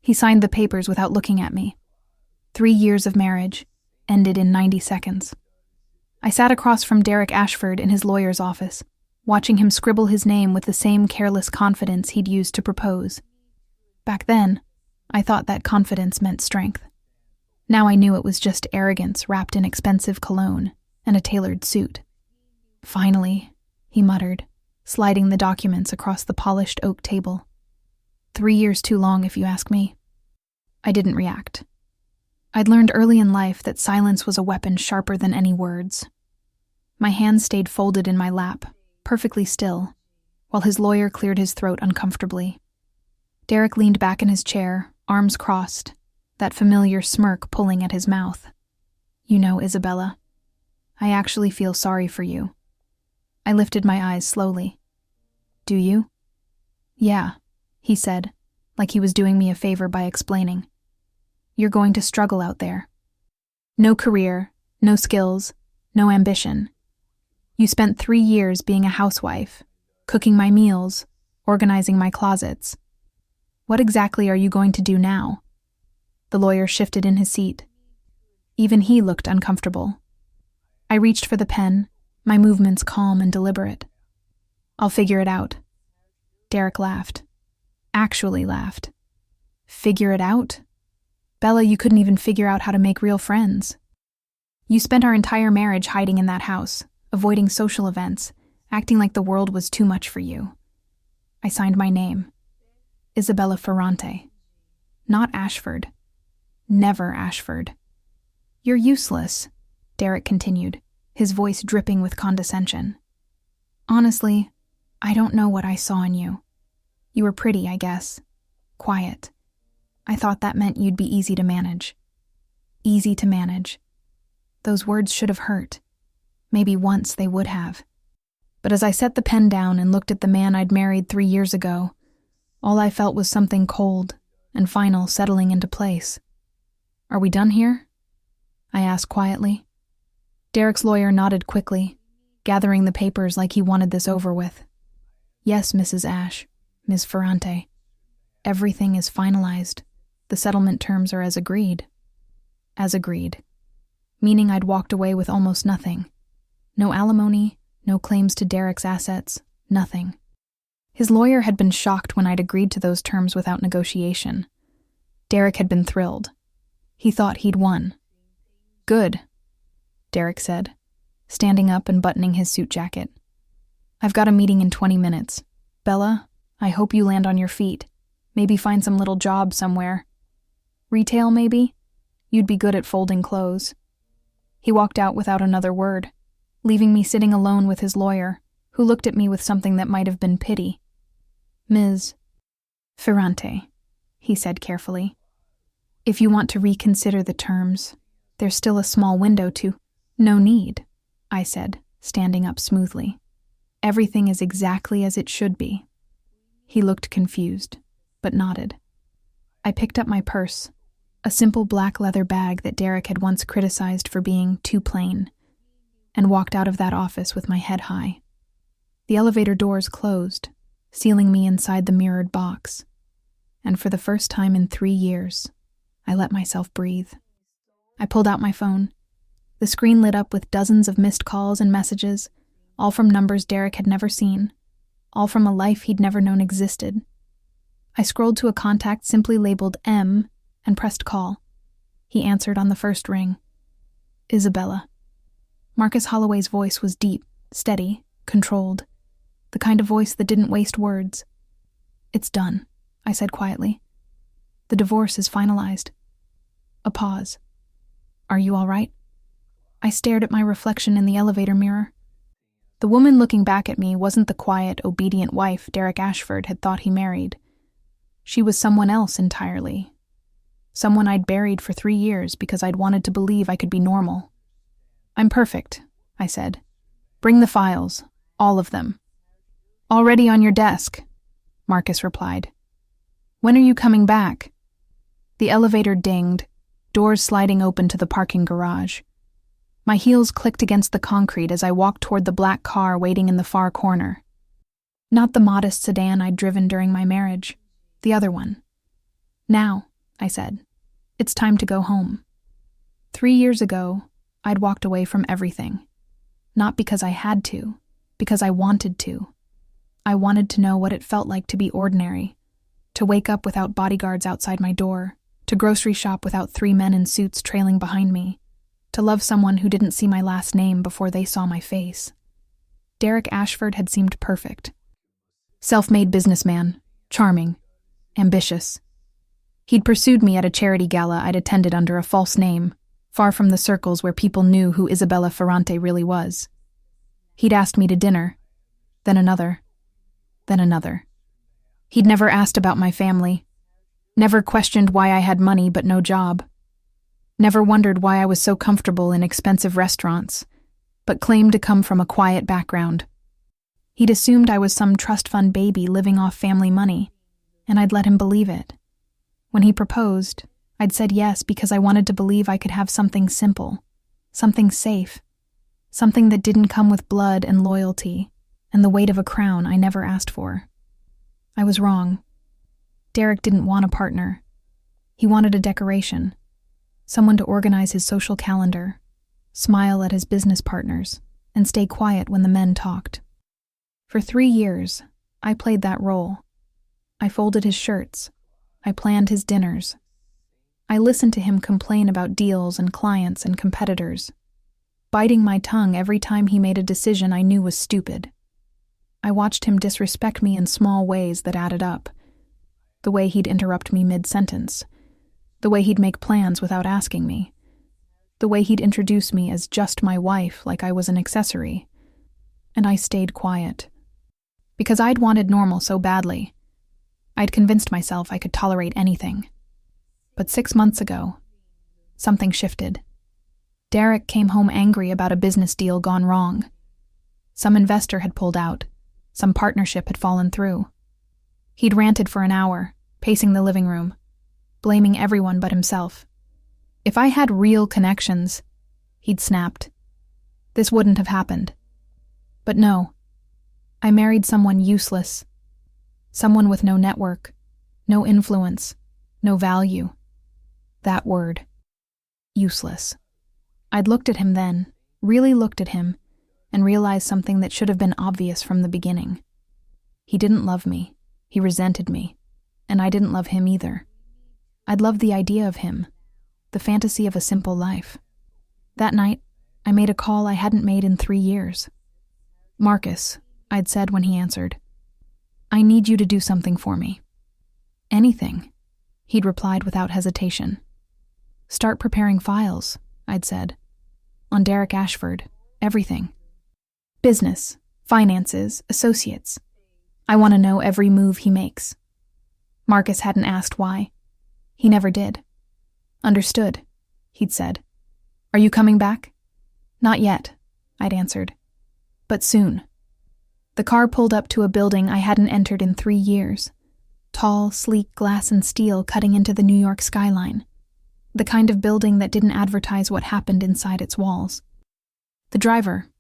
He signed the papers without looking at me. 3 years of marriage ended in 90 seconds. I sat across from Derek Ashford in his lawyer's office, watching him scribble his name with the same careless confidence he'd used to propose. Back then, I thought that confidence meant strength. Now I knew it was just arrogance wrapped in expensive cologne and a tailored suit. Finally, he muttered, sliding the documents across the polished oak table. 3 years too long, if you ask me. I didn't react. I'd learned early in life that silence was a weapon sharper than any words. My hands stayed folded in my lap, perfectly still, while his lawyer cleared his throat uncomfortably. Derek leaned back in his chair, arms crossed, that familiar smirk pulling at his mouth. You know, Isabella, I actually feel sorry for you. I lifted my eyes slowly. Do you? Yeah, he said, like he was doing me a favor by explaining. You're going to struggle out there. No career, no skills, no ambition. You spent 3 years being a housewife, cooking my meals, organizing my closets. What exactly are you going to do now? The lawyer shifted in his seat. Even he looked uncomfortable. I reached for the pen, my movements calm and deliberate. I'll figure it out. Derek laughed. Actually laughed. Figure it out? Bella, you couldn't even figure out how to make real friends. You spent our entire marriage hiding in that house, avoiding social events, acting like the world was too much for you. I signed my name. Isabella Ferrante. Not Ashford. Never Ashford. You're useless, Derek continued, his voice dripping with condescension. Honestly, I don't know what I saw in you. You were pretty, I guess. Quiet. I thought that meant you'd be easy to manage. Easy to manage. Those words should have hurt. Maybe once they would have. But as I set the pen down and looked at the man I'd married 3 years ago, all I felt was something cold and final settling into place. Are we done here? I asked quietly. Derek's lawyer nodded quickly, gathering the papers like he wanted this over with. Yes, Mrs. Ash, Ms. Ferrante. Everything is finalized. The settlement terms are as agreed. As agreed. Meaning I'd walked away with almost nothing. No alimony, no claims to Derek's assets, nothing. His lawyer had been shocked when I'd agreed to those terms without negotiation. Derek had been thrilled. He thought he'd won. Good, Derek said, standing up and buttoning his suit jacket. I've got a meeting in 20 minutes. Bella, I hope you land on your feet. Maybe find some little job somewhere. Retail, maybe? You'd be good at folding clothes. He walked out without another word, leaving me sitting alone with his lawyer, who looked at me with something that might have been pity. Ms. Ferrante, he said carefully. If you want to reconsider the terms, there's still a small window to— No need, I said, standing up smoothly. Everything is exactly as it should be. He looked confused, but nodded. I picked up my purse, a simple black leather bag that Derek had once criticized for being too plain, and walked out of that office with my head high. The elevator doors closed, sealing me inside the mirrored box, and for the first time in 3 years, I let myself breathe. I pulled out my phone. The screen lit up with dozens of missed calls and messages, all from numbers Derek had never seen, all from a life he'd never known existed. I scrolled to a contact simply labeled M and pressed call. He answered on the first ring. Isabella. Marcus Holloway's voice was deep, steady, controlled, the kind of voice that didn't waste words. It's done, I said quietly. The divorce is finalized. A pause. Are you all right? I stared at my reflection in the elevator mirror. The woman looking back at me wasn't the quiet, obedient wife Derek Ashford had thought he married. She was someone else entirely. Someone I'd buried for 3 years because I'd wanted to believe I could be normal. I'm perfect, I said. Bring the files, all of them. Already on your desk, Marcus replied. When are you coming back? The elevator dinged, doors sliding open to the parking garage. My heels clicked against the concrete as I walked toward the black car waiting in the far corner. Not the modest sedan I'd driven during my marriage, the other one. Now, I said. It's time to go home. 3 years ago, I'd walked away from everything. Not because I had to, because I wanted to. I wanted to know what it felt like to be ordinary, to wake up without bodyguards outside my door, to grocery shop without 3 men in suits trailing behind me, to love someone who didn't see my last name before they saw my face. Derek Ashford had seemed perfect. Self-made businessman, charming, ambitious. He'd pursued me at a charity gala I'd attended under a false name, far from the circles where people knew who Isabella Ferrante really was. He'd asked me to dinner, then another, then another. He'd never asked about my family, never questioned why I had money but no job, never wondered why I was so comfortable in expensive restaurants, but claimed to come from a quiet background. He'd assumed I was some trust fund baby living off family money, and I'd let him believe it. When he proposed, I'd said yes because I wanted to believe I could have something simple, something safe, something that didn't come with blood and loyalty and the weight of a crown I never asked for. I was wrong. Derek didn't want a partner. He wanted a decoration, someone to organize his social calendar, smile at his business partners, and stay quiet when the men talked. For 3 years, I played that role. I folded his shirts. I planned his dinners. I listened to him complain about deals and clients and competitors, biting my tongue every time he made a decision I knew was stupid. I watched him disrespect me in small ways that added up. The way he'd interrupt me mid-sentence. The way he'd make plans without asking me. The way he'd introduce me as just my wife like I was an accessory. And I stayed quiet. Because I'd wanted normal so badly. I'd convinced myself I could tolerate anything. But 6 months ago, something shifted. Derek came home angry about a business deal gone wrong. Some investor had pulled out. Some partnership had fallen through. He'd ranted for an hour, pacing the living room, blaming everyone but himself. If I had real connections, he'd snapped. This wouldn't have happened. But no. I married someone useless. Someone with no network, no influence, no value. That word. Useless. I'd looked at him then, really looked at him, and realized something that should have been obvious from the beginning. He didn't love me. He resented me. And I didn't love him either. I'd loved the idea of him, the fantasy of a simple life. That night, I made a call I hadn't made in 3 years. "Marcus," I'd said when he answered, "I need you to do something for me." "Anything," he'd replied without hesitation. "Start preparing files," I'd said. "On Derek Ashford, everything. Business, finances, associates. I want to know every move he makes." Marcus hadn't asked why. He never did. "Understood," he'd said. "Are you coming back?" "Not yet," I'd answered. "But soon." The car pulled up to a building I hadn't entered in 3 years. Tall, sleek glass and steel cutting into the New York skyline. The kind of building that didn't advertise what happened inside its walls. The driver,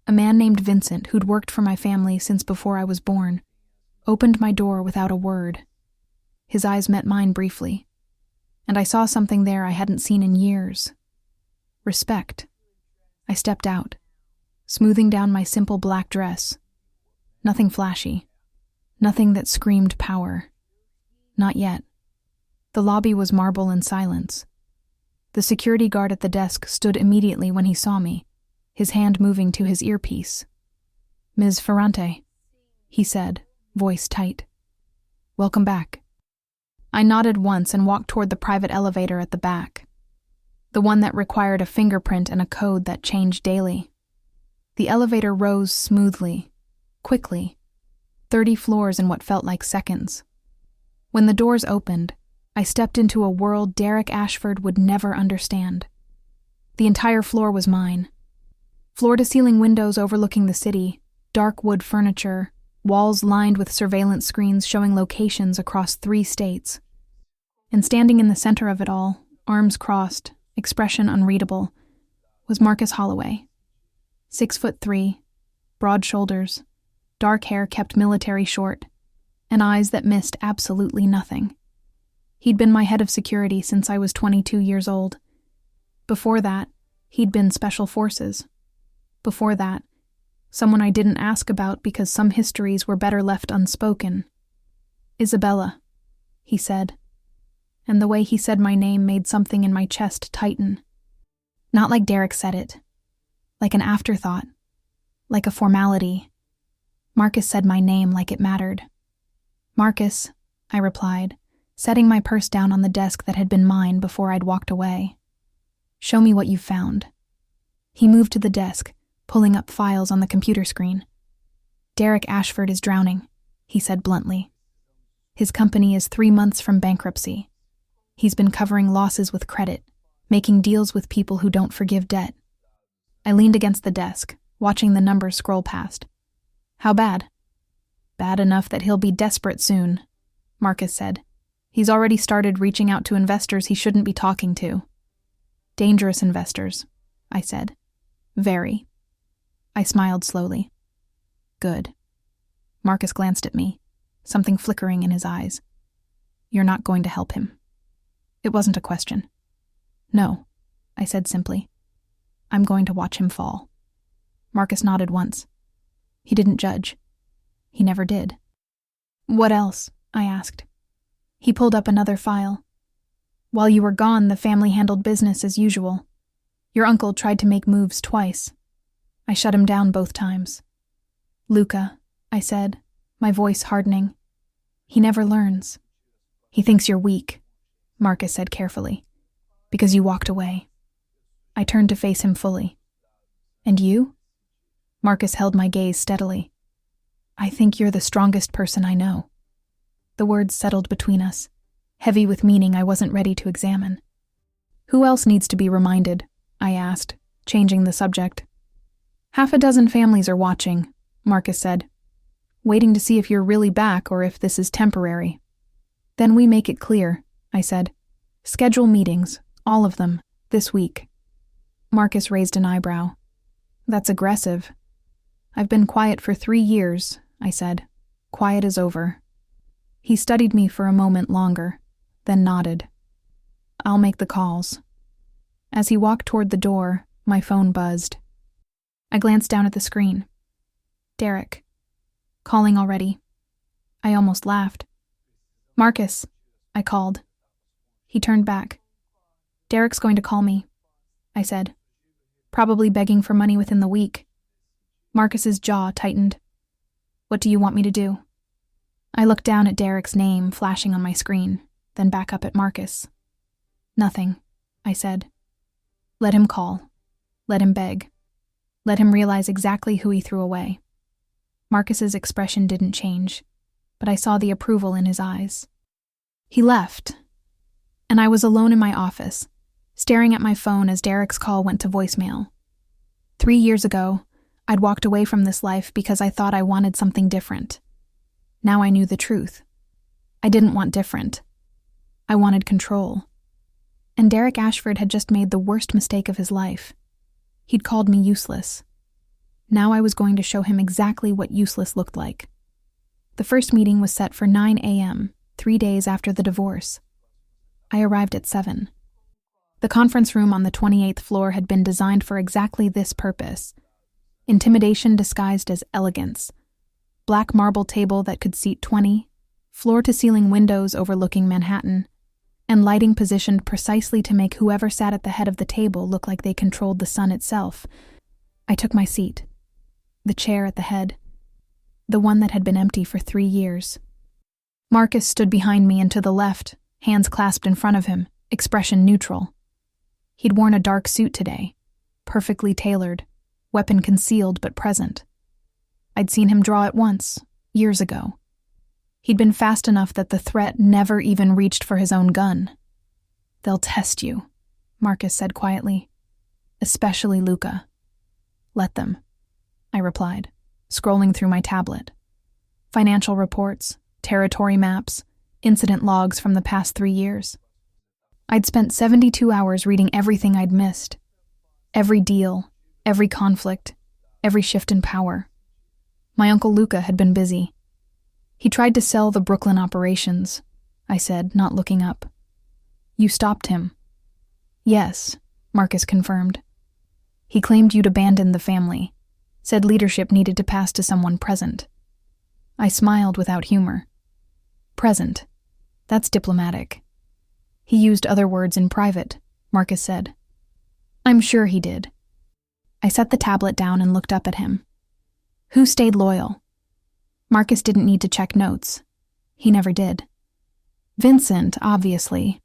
a man named Vincent who'd worked for my family since before I was born, opened my door without a word. His eyes met mine briefly, and I saw something there I hadn't seen in years. Respect. I stepped out, smoothing down my simple black dress. Nothing flashy. Nothing that screamed power. Not yet. The lobby was marble and silence. The security guard at the desk stood immediately when he saw me, his hand moving to his earpiece. "Ms. Ferrante," he said, voice tight. "Welcome back." I nodded once and walked toward the private elevator at the back. The one that required a fingerprint and a code that changed daily. The elevator rose smoothly, quickly, 30 floors in what felt like seconds. When the doors opened, I stepped into a world Derek Ashford would never understand. The entire floor was mine. Floor-to-ceiling windows overlooking the city, dark wood furniture, walls lined with surveillance screens showing locations across 3 states. And standing in the center of it all, arms crossed, expression unreadable, was Marcus Holloway. 6'3", broad shoulders, dark hair kept military short, and eyes that missed absolutely nothing. He'd been my head of security since I was 22 years old. Before that, he'd been Special Forces. Before that, someone I didn't ask about because some histories were better left unspoken. Isabella, he said. And the way he said my name made something in my chest tighten. Not like Derek said it. Like an afterthought. Like a formality. Marcus said my name like it mattered. Marcus, I replied, setting my purse down on the desk that had been mine before I'd walked away. Show me what you've found. He moved to the desk, pulling up files on the computer screen. Derek Ashford is drowning, he said bluntly. His company is 3 months from bankruptcy. He's been covering losses with credit, making deals with people who don't forgive debt. I leaned against the desk, watching the numbers scroll past. How bad? Bad enough that he'll be desperate soon, Marcus said. He's already started reaching out to investors he shouldn't be talking to. Dangerous investors, I said. Very. I smiled slowly. Good. Marcus glanced at me, something flickering in his eyes. You're not going to help him. It wasn't a question. No, I said simply. I'm going to watch him fall. Marcus nodded once. He didn't judge. He never did. What else? I asked. He pulled up another file. While you were gone, the family handled business as usual. Your uncle tried to make moves twice. I shut him down both times. Luca, I said, my voice hardening. He never learns. He thinks you're weak, Marcus said carefully, because you walked away. I turned to face him fully. And you? Marcus held my gaze steadily. I think you're the strongest person I know. The words settled between us, heavy with meaning I wasn't ready to examine. Who else needs to be reminded? I asked, changing the subject. 6 families are watching, Marcus said, waiting to see if you're really back or if this is temporary. Then we make it clear, I said. Schedule meetings, all of them, this week. Marcus raised an eyebrow. That's aggressive. I've been quiet for 3 years, I said. Quiet is over. He studied me for a moment longer, then nodded. I'll make the calls. As he walked toward the door, my phone buzzed. I glanced down at the screen. Derek. Calling already. I almost laughed. Marcus, I called. He turned back. Derek's going to call me, I said. Probably begging for money within the week. Marcus's jaw tightened. What do you want me to do? I looked down at Derek's name flashing on my screen, then back up at Marcus. Nothing, I said. Let him call. Let him beg. Let him realize exactly who he threw away. Marcus's expression didn't change, but I saw the approval in his eyes. He left, and I was alone in my office, staring at my phone as Derek's call went to voicemail. 3 years ago, I'd walked away from this life because I thought I wanted something different. Now I knew the truth. I didn't want different. I wanted control. And Derek Ashford had just made the worst mistake of his life. He'd called me useless. Now I was going to show him exactly what useless looked like. The first meeting was set for 9 a.m., 3 days after the divorce. I arrived at 7. The conference room on the 28th floor had been designed for exactly this purpose. Intimidation disguised as elegance. Black marble table that could seat 20, floor-to-ceiling windows overlooking Manhattan, and lighting positioned precisely to make whoever sat at the head of the table look like they controlled the sun itself. I took my seat. The chair at the head. The one that had been empty for 3 years. Marcus stood behind me and to the left, hands clasped in front of him, expression neutral. He'd worn a dark suit today, perfectly tailored, weapon concealed but present. I'd seen him draw it once, years ago. He'd been fast enough that the threat never even reached for his own gun. They'll test you, Marcus said quietly. Especially Luca. Let them, I replied, scrolling through my tablet. Financial reports, territory maps, incident logs from the past 3 years. I'd spent 72 hours reading everything I'd missed. Every deal, every conflict, every shift in power. My uncle Luca had been busy. He tried to sell the Brooklyn operations, I said, not looking up. You stopped him. Yes, Marcus confirmed. He claimed you'd abandoned the family, said leadership needed to pass to someone present. I smiled without humor. Present. That's diplomatic. He used other words in private, Marcus said. I'm sure he did. I set the tablet down and looked up at him. Who stayed loyal? Marcus didn't need to check notes. He never did. Vincent, obviously.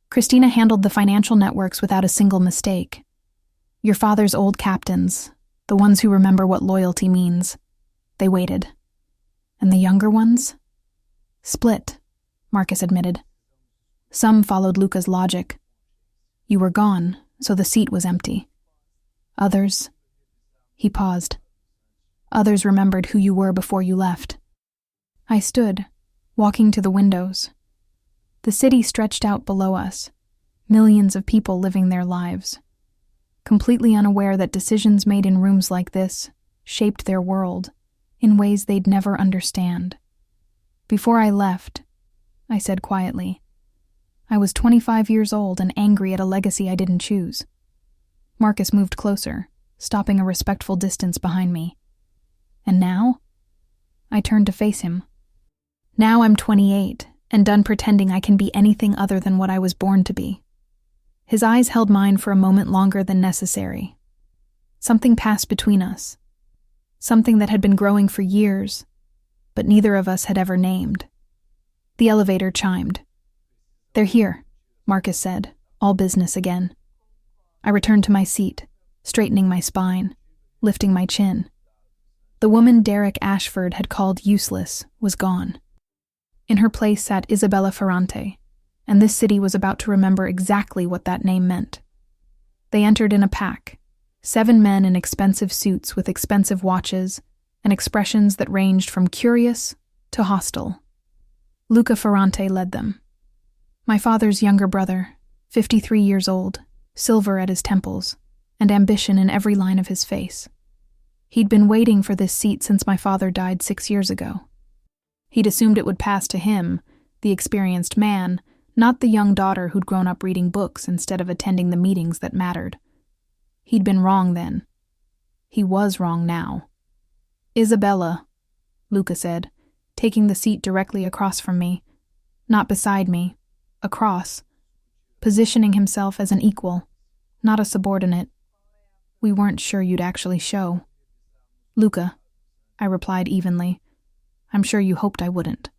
Christina handled the financial networks without a single mistake. Your father's old captains, the ones who remember what loyalty means. They waited. And the younger ones? Split, Marcus admitted. Some followed Luca's logic. You were gone, so the seat was empty. Others... He paused. Others remembered who you were before you left. I stood, walking to the windows. The city stretched out below us, millions of people living their lives, completely unaware that decisions made in rooms like this shaped their world in ways they'd never understand. Before I left, I said quietly, I was 25 years old and angry at a legacy I didn't choose. Marcus moved closer, stopping a respectful distance behind me. And now? I turned to face him. Now I'm 28 and done pretending I can be anything other than what I was born to be. His eyes held mine for a moment longer than necessary. Something passed between us. Something that had been growing for years, but neither of us had ever named. The elevator chimed. They're here, Marcus said, all business again. I returned to my seat, straightening my spine, lifting my chin. The woman Derek Ashford had called useless was gone. In her place sat Isabella Ferrante, and this city was about to remember exactly what that name meant. They entered in a pack, 7 men in expensive suits with expensive watches and expressions that ranged from curious to hostile. Luca Ferrante led them. My father's younger brother, 53 years old, silver at his temples, and ambition in every line of his face. He'd been waiting for this seat since my father died 6 years ago. He'd assumed it would pass to him, the experienced man, not the young daughter who'd grown up reading books instead of attending the meetings that mattered. He'd been wrong then. He was wrong now. Isabella, Luca said, taking the seat directly across from me, not beside me, across, positioning himself as an equal, not a subordinate. We weren't sure you'd actually show. Luca, I replied evenly. I'm sure you hoped I wouldn't.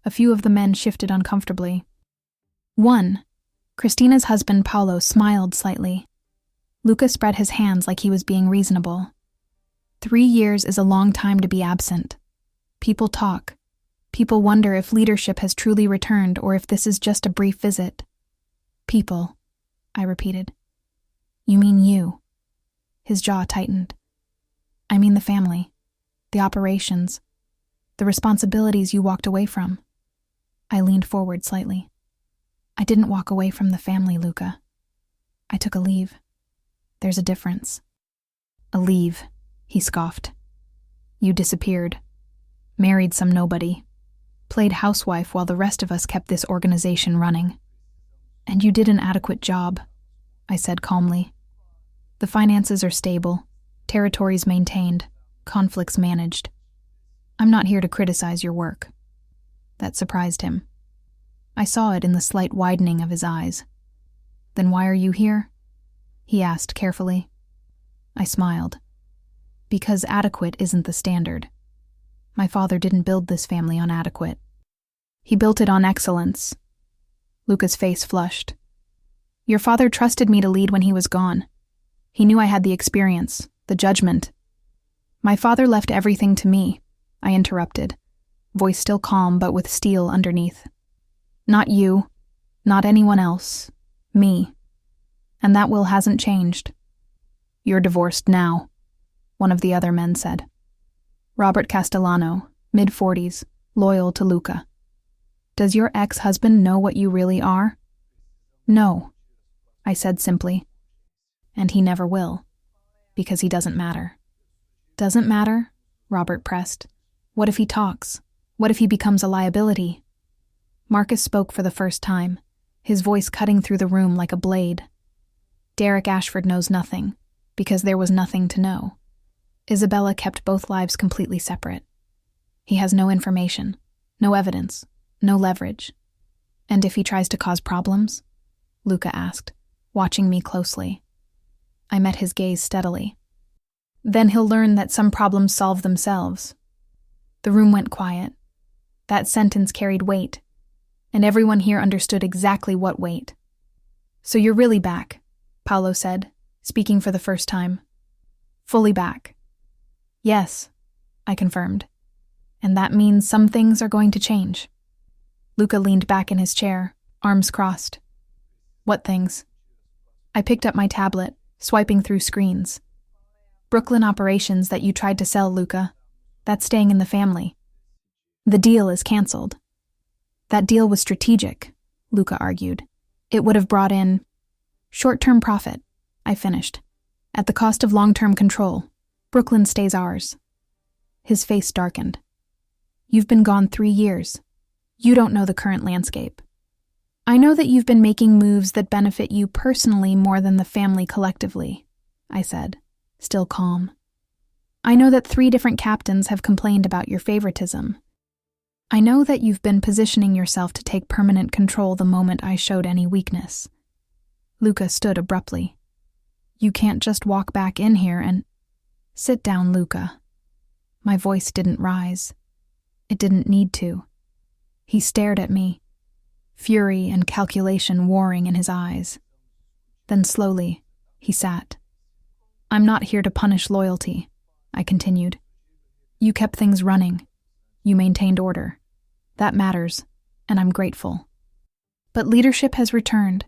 A few of the men shifted uncomfortably. One, Christina's husband Paolo, smiled slightly. Luca spread his hands like he was being reasonable. 3 years is a long time to be absent. People talk. People wonder if leadership has truly returned or if this is just a brief visit. People, I repeated. You mean you? His jaw tightened. I mean the family, the operations, the responsibilities you walked away from. I leaned forward slightly. I didn't walk away from the family, Luca. I took a leave. There's a difference. A leave, he scoffed. You disappeared. Married some nobody. Played housewife while the rest of us kept this organization running. And you did an adequate job, I said calmly. The finances are stable, territories maintained, conflicts managed. I'm not here to criticize your work. That surprised him. I saw it in the slight widening of his eyes. Then why are you here? He asked carefully. I smiled. Because adequate isn't the standard. My father didn't build this family on adequate. He built it on excellence. Luca's face flushed. Your father trusted me to lead when he was gone. He knew I had the experience, the judgment. My father left everything to me, I interrupted, voice still calm but with steel underneath. Not you, not anyone else, me. And that will hasn't changed. You're divorced now, one of the other men said. Robert Castellano, mid-40s, loyal to Luca. Does your ex-husband know what you really are? No, I said simply. And he never will, because he doesn't matter. Doesn't matter? Robert pressed. What if he talks? What if he becomes a liability? Marcus spoke for the first time, his voice cutting through the room like a blade. Derek Ashford knows nothing, because there was nothing to know. Isabella kept both lives completely separate. He has no information, no evidence, no leverage. And if he tries to cause problems? Luca asked, watching me closely. I met his gaze steadily. Then he'll learn that some problems solve themselves. The room went quiet. That sentence carried weight, and everyone here understood exactly what weight. So you're really back, Paolo said, speaking for the first time. Fully back. Yes, I confirmed. And that means some things are going to change. Luca leaned back in his chair, arms crossed. What things? I picked up my tablet, swiping through screens. Brooklyn operations that you tried to sell, Luca. That's staying in the family. The deal is canceled. That deal was strategic, Luca argued. It would have brought in short-term profit, I finished. At the cost of long-term control, Brooklyn stays ours. His face darkened. You've been gone 3 years. You don't know the current landscape. I know that you've been making moves that benefit you personally more than the family collectively, I said, still calm. I know that 3 different captains have complained about your favoritism. I know that you've been positioning yourself to take permanent control the moment I showed any weakness. Luca stood abruptly. You can't just walk back in here and... Sit down, Luca. My voice didn't rise. It didn't need to. He stared at me, fury and calculation warring in his eyes. Then slowly, he sat. I'm not here to punish loyalty, I continued. You kept things running. You maintained order. That matters, and I'm grateful. But leadership has returned,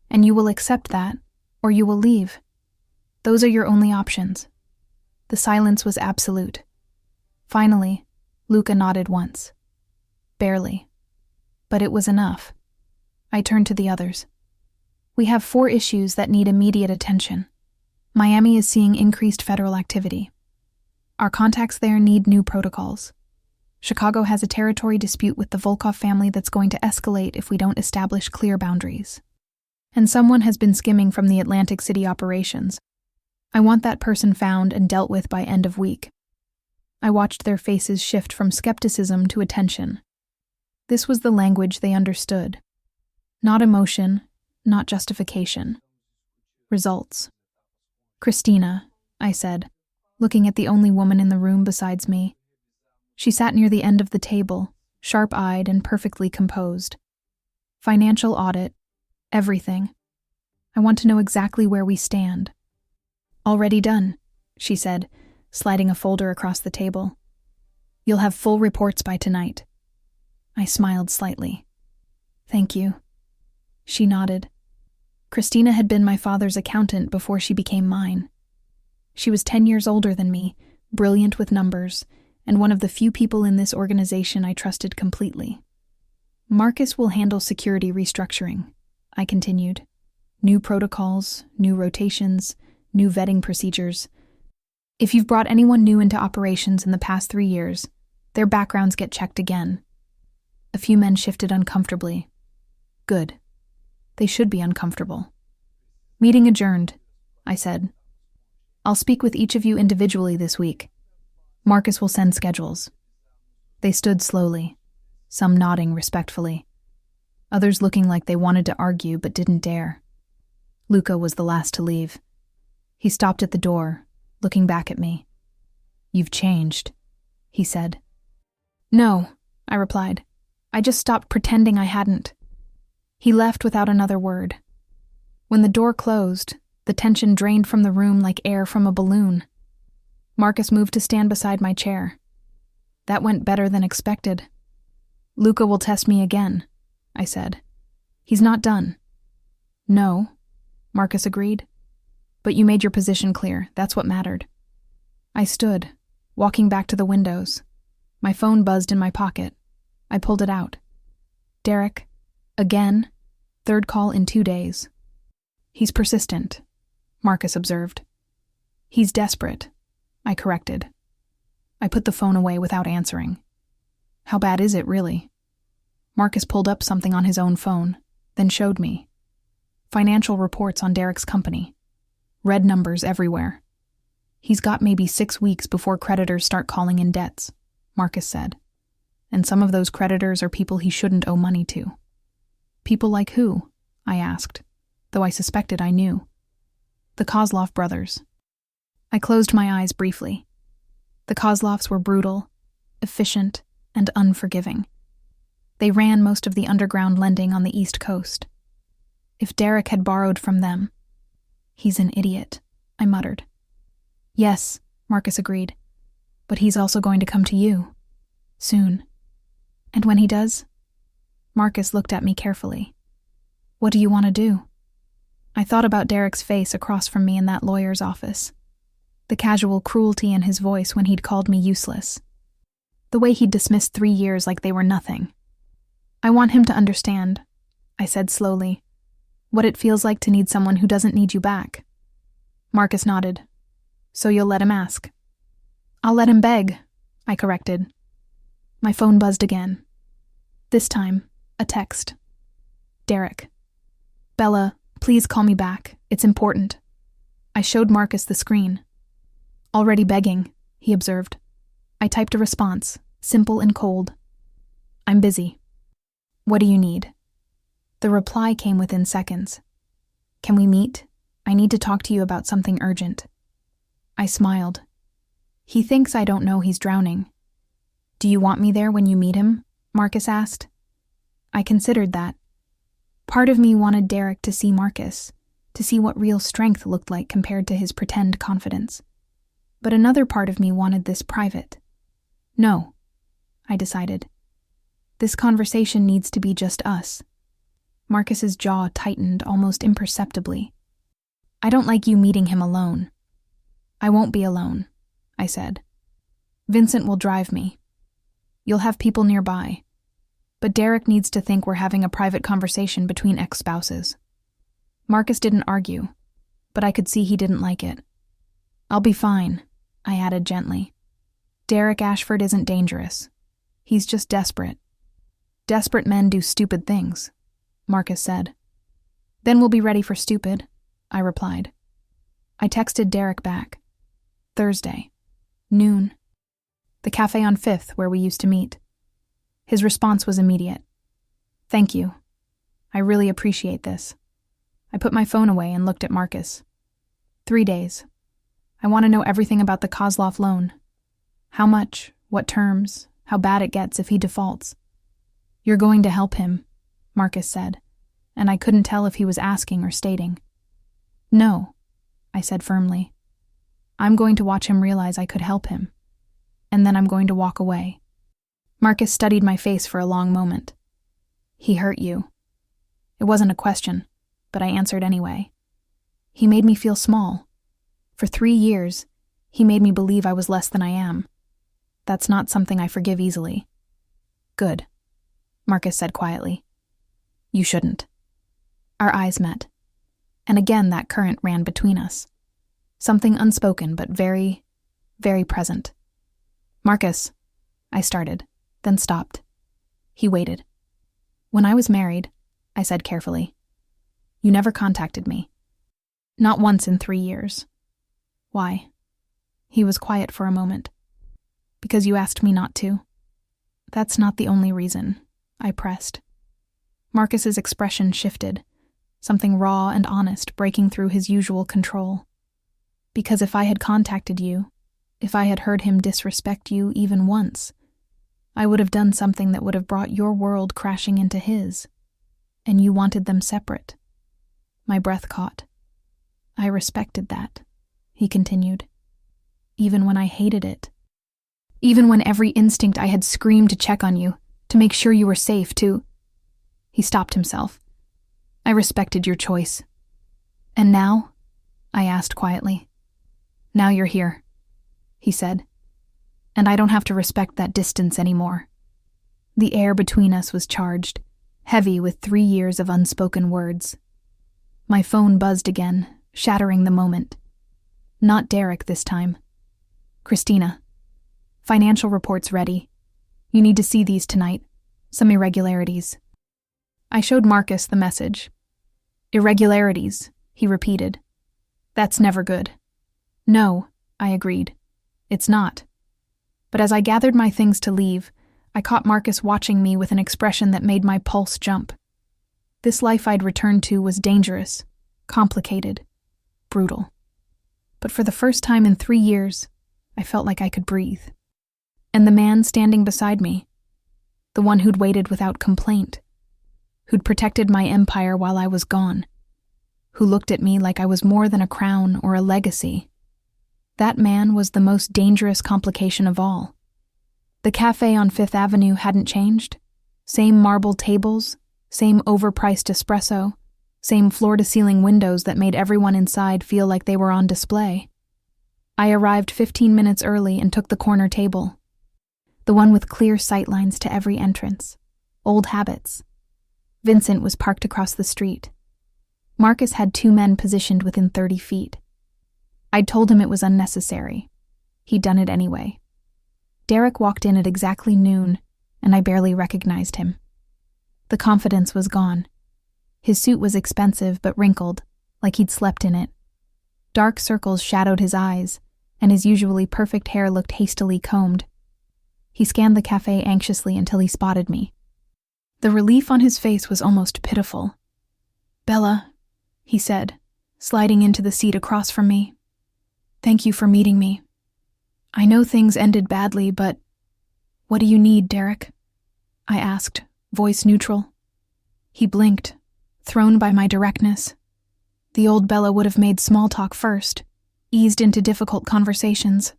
and you will accept that, or you will leave. Those are your only options. The silence was absolute. Finally, Luca nodded once. Barely. But it was enough. I turned to the others. We have 4 issues that need immediate attention. Miami is seeing increased federal activity. Our contacts there need new protocols. Chicago has a territory dispute with the Volkov family that's going to escalate if we don't establish clear boundaries. And someone has been skimming from the Atlantic City operations. I want that person found and dealt with by end of week. I watched their faces shift from skepticism to attention. This was the language they understood. Not emotion, not justification. Results. Christina, I said, looking at the only woman in the room besides me. She sat near the end of the table, sharp-eyed and perfectly composed. Financial audit, everything. I want to know exactly where we stand. Already done, she said, sliding a folder across the table. You'll have full reports by tonight. I smiled slightly. Thank you. She nodded. Christina had been my father's accountant before she became mine. She was 10 years older than me, brilliant with numbers, and one of the few people in this organization I trusted completely. Marcus will handle security restructuring, I continued. New protocols, new rotations, new vetting procedures. If you've brought anyone new into operations in the past 3 years, their backgrounds get checked again. A few men shifted uncomfortably. Good. They should be uncomfortable. Meeting adjourned, I said. I'll speak with each of you individually this week. Marcus will send schedules. They stood slowly, some nodding respectfully, others looking like they wanted to argue but didn't dare. Luca was the last to leave. He stopped at the door, looking back at me. You've changed, he said. No, I replied. I just stopped pretending I hadn't. He left without another word. When the door closed, the tension drained from the room like air from a balloon. Marcus moved to stand beside my chair. That went better than expected. Luca will test me again, I said. He's not done. No, Marcus agreed. But you made your position clear. That's what mattered. I stood, walking back to the windows. My phone buzzed in my pocket. I pulled it out. Derek, again, 3rd call in 2 days. He's persistent, Marcus observed. He's desperate, I corrected. I put the phone away without answering. How bad is it, really? Marcus pulled up something on his own phone, then showed me. Financial reports on Derek's company. Red numbers everywhere. He's got maybe 6 weeks before creditors start calling in debts, Marcus said. And some of those creditors are people he shouldn't owe money to. People like who? I asked, though I suspected I knew. The Kozlov brothers. I closed my eyes briefly. The Kozlovs were brutal, efficient, and unforgiving. They ran most of the underground lending on the East Coast. If Derek had borrowed from them... He's an idiot, I muttered. Yes, Marcus agreed. But he's also going to come to you. Soon. And when he does? Marcus looked at me carefully. What do you want to do? I thought about Derek's face across from me in that lawyer's office. The casual cruelty in his voice when he'd called me useless. The way he'd dismissed 3 years like they were nothing. I want him to understand, I said slowly, what it feels like to need someone who doesn't need you back. Marcus nodded. So you'll let him ask? I'll let him beg, I corrected. My phone buzzed again. This time, a text. Derek. Bella, please call me back. It's important. I showed Marcus the screen. Already begging, he observed. I typed a response, simple and cold. I'm busy. What do you need? The reply came within seconds. Can we meet? I need to talk to you about something urgent. I smiled. He thinks I don't know he's drowning. Do you want me there when you meet him? Marcus asked. I considered that. Part of me wanted Derek to see Marcus, to see what real strength looked like compared to his pretend confidence. But another part of me wanted this private. No, I decided. This conversation needs to be just us. Marcus's jaw tightened almost imperceptibly. I don't like you meeting him alone. I won't be alone, I said. Vincent will drive me. You'll have people nearby. But Derek needs to think we're having a private conversation between ex-spouses. Marcus didn't argue, but I could see he didn't like it. I'll be fine, I added gently. Derek Ashford isn't dangerous. He's just desperate. Desperate men do stupid things, Marcus said. Then we'll be ready for stupid, I replied. I texted Derek back. Thursday, noon. The cafe on 5th where we used to meet. His response was immediate. Thank you. I really appreciate this. I put my phone away and looked at Marcus. 3 days. I want to know everything about the Kozlov loan. How much, what terms, how bad it gets if he defaults. You're going to help him, Marcus said, and I couldn't tell if he was asking or stating. No, I said firmly. I'm going to watch him realize I could help him, and then I'm going to walk away. Marcus studied my face for a long moment. He hurt you. It wasn't a question, but I answered anyway. He made me feel small. For 3 years, he made me believe I was less than I am. That's not something I forgive easily. Good, Marcus said quietly. You shouldn't. Our eyes met, and again that current ran between us. Something unspoken but very, very present. Marcus, I started, then stopped. He waited. When I was married, I said carefully, you never contacted me. Not once in 3 years. Why? He was quiet for a moment. Because you asked me not to. That's not the only reason, I pressed. Marcus's expression shifted, something raw and honest breaking through his usual control. Because if I had contacted you, if I had heard him disrespect you even once, I would have done something that would have brought your world crashing into his, and you wanted them separate. My breath caught. I respected that, he continued, even when I hated it. Even when every instinct I had screamed to check on you, to make sure you were safe, to... He stopped himself. I respected your choice. And now? I asked quietly. Now you're here, he said. And I don't have to respect that distance anymore. The air between us was charged, heavy with 3 years of unspoken words. My phone buzzed again, shattering the moment. Not Derek this time. Christina. Financial reports ready. You need to see these tonight. Some irregularities. I showed Marcus the message. Irregularities, he repeated. That's never good. No, I agreed. It's not. But as I gathered my things to leave, I caught Marcus watching me with an expression that made my pulse jump. This life I'd returned to was dangerous, complicated, brutal. But for the first time in 3 years, I felt like I could breathe. And the man standing beside me, the one who'd waited without complaint, who'd protected my empire while I was gone, who looked at me like I was more than a crown or a legacy, that man was the most dangerous complication of all. The cafe on Fifth Avenue hadn't changed. Same marble tables, same overpriced espresso, same floor-to-ceiling windows that made everyone inside feel like they were on display. I arrived 15 minutes early and took the corner table, the one with clear sightlines to every entrance. Old habits. Vincent was parked across the street. Marcus had 2 men positioned within 30 feet. I'd told him it was unnecessary. He'd done it anyway. Derek walked in at exactly noon, and I barely recognized him. The confidence was gone. His suit was expensive but wrinkled, like he'd slept in it. Dark circles shadowed his eyes, and his usually perfect hair looked hastily combed. He scanned the cafe anxiously until he spotted me. The relief on his face was almost pitiful. "Bella," he said, sliding into the seat across from me. "Thank you for meeting me. I know things ended badly, but what do you need, Derek?" I asked, voice neutral. He blinked, thrown by my directness. The old Bella would have made small talk first, eased into difficult conversations.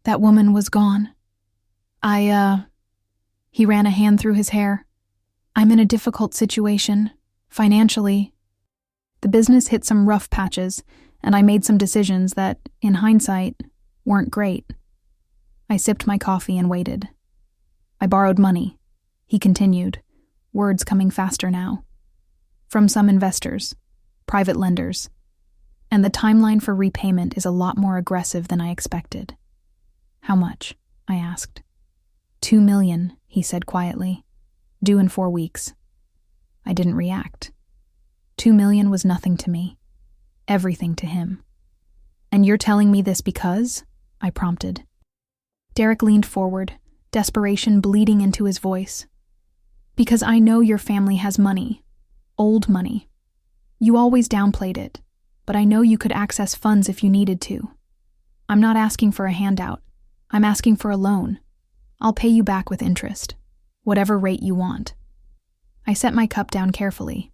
That woman was gone. He ran a hand through his hair. "I'm in a difficult situation, financially. The business hit some rough patches, and I made some decisions that, in hindsight, weren't great." I sipped my coffee and waited. "I borrowed money," he continued, words coming faster now. "From some investors, private lenders. And the timeline for repayment is a lot more aggressive than I expected." "How much?" I asked. $2 million, he said quietly. "Due in 4 weeks." I didn't react. $2 million was nothing to me. Everything to him. "And you're telling me this because?" I prompted. Derek leaned forward, desperation bleeding into his voice. "Because I know your family has money. Old money. You always downplayed it, but I know you could access funds if you needed to. I'm not asking for a handout. I'm asking for a loan. I'll pay you back with interest, whatever rate you want." I set my cup down carefully.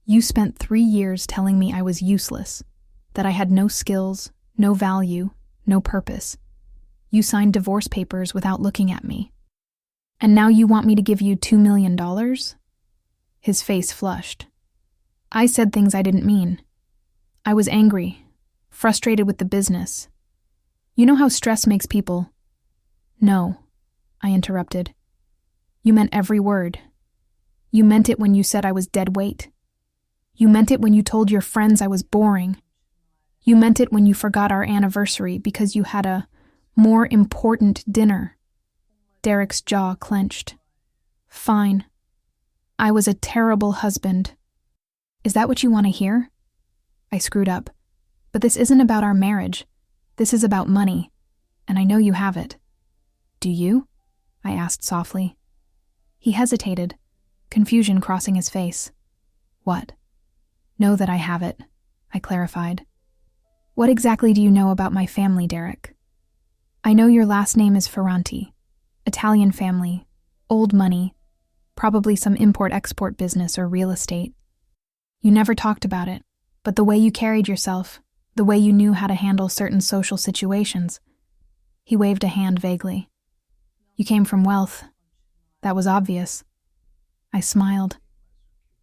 "You spent 3 years telling me I was useless, that I had no skills, no value, no purpose. You signed divorce papers without looking at me. And now you want me to give you $2 million? His face flushed. I said things I didn't mean. I was angry, frustrated with the business. You know how stress makes people— "No," I interrupted. "You meant every word. You meant it when you said I was dead weight. You meant it when you told your friends I was boring. You meant it when you forgot our anniversary because you had a more important dinner." Derek's jaw clenched. "Fine. I was a terrible husband." "Is that what you want to hear?" I screwed up. "But this isn't about our marriage. This is about money, and I know you have it." "Do you?" I asked softly. He hesitated, confusion crossing his face. "What?" "Know that I have it," I clarified. "What exactly do you know about my family, Derek?" "I know your last name is Ferranti. Italian family, old money, probably some import-export business or real estate. You never talked about it, but the way you carried yourself, the way you knew how to handle certain social situations." He waved a hand vaguely. "You came from wealth. That was obvious." I smiled.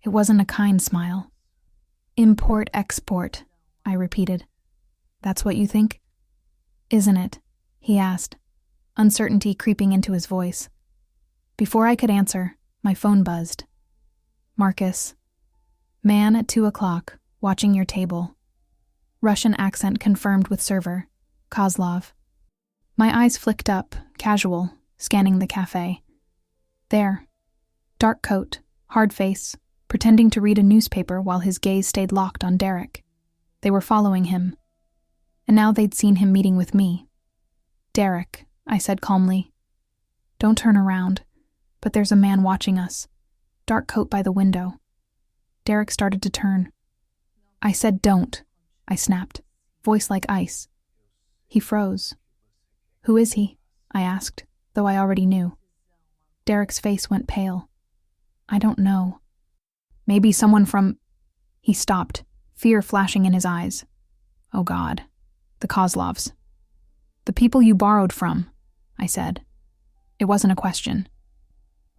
It wasn't a kind smile. "Import-export," I repeated. "That's what you think?" "Isn't it?" he asked, uncertainty creeping into his voice. Before I could answer, my phone buzzed. "Marcus. Man at 2:00, watching your table." Russian accent confirmed with server. Kozlov. My eyes flicked up, casual, scanning the cafe. "There. Dark coat, hard face, pretending to read a newspaper while his gaze stayed locked on Derek. They were following him. And now they'd seen him meeting with me. "Derek," I said calmly. "Don't turn around, but there's a man watching us. Dark coat by the window." Derek started to turn. "I said don't," I snapped, voice like ice. He froze. "Who is he?" I asked, though I already knew. Derek's face went pale. "I don't know. Maybe someone from—" He stopped, fear flashing in his eyes. "Oh God, the Kozlovs." "The people you borrowed from," I said. It wasn't a question.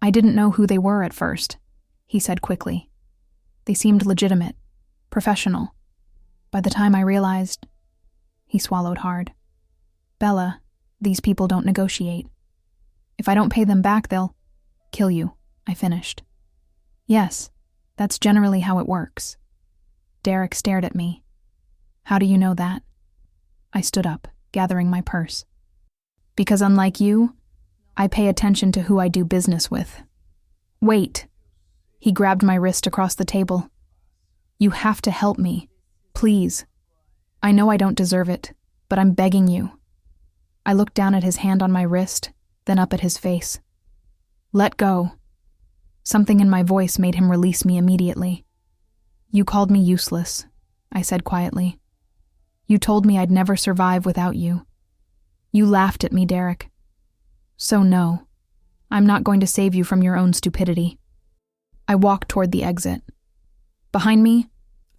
"I didn't know who they were at first," he said quickly. "They seemed legitimate, professional. By the time I realized—" He swallowed hard. "Bella, these people don't negotiate. If I don't pay them back, they'll kill you," I finished. "Yes, that's generally how it works." Derek stared at me. "How do you know that?" I stood up, gathering my purse. "Because unlike you, I pay attention to who I do business with." "Wait." He grabbed my wrist across the table. "You have to help me. Please. I know I don't deserve it, but I'm begging you." I looked down at his hand on my wrist, then up at his face. "Let go." Something in my voice made him release me immediately. "You called me useless," I said quietly. "You told me I'd never survive without you. You laughed at me, Derek. So no, I'm not going to save you from your own stupidity." I walked toward the exit. Behind me,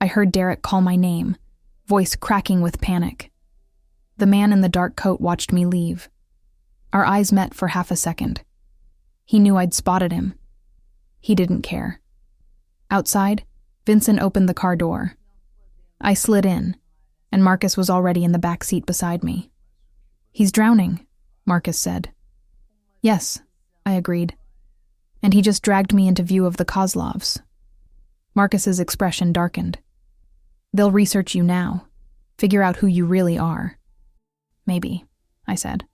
I heard Derek call my name, voice cracking with panic. The man in the dark coat watched me leave. Our eyes met for half a second. He knew I'd spotted him. He didn't care. Outside, Vincent opened the car door. I slid in, and Marcus was already in the back seat beside me. "He's drowning," Marcus said. "Yes," I agreed. "And he just dragged me into view of the Kozlovs." Marcus's expression darkened. "They'll research you now, figure out who you really are." "Maybe," I said.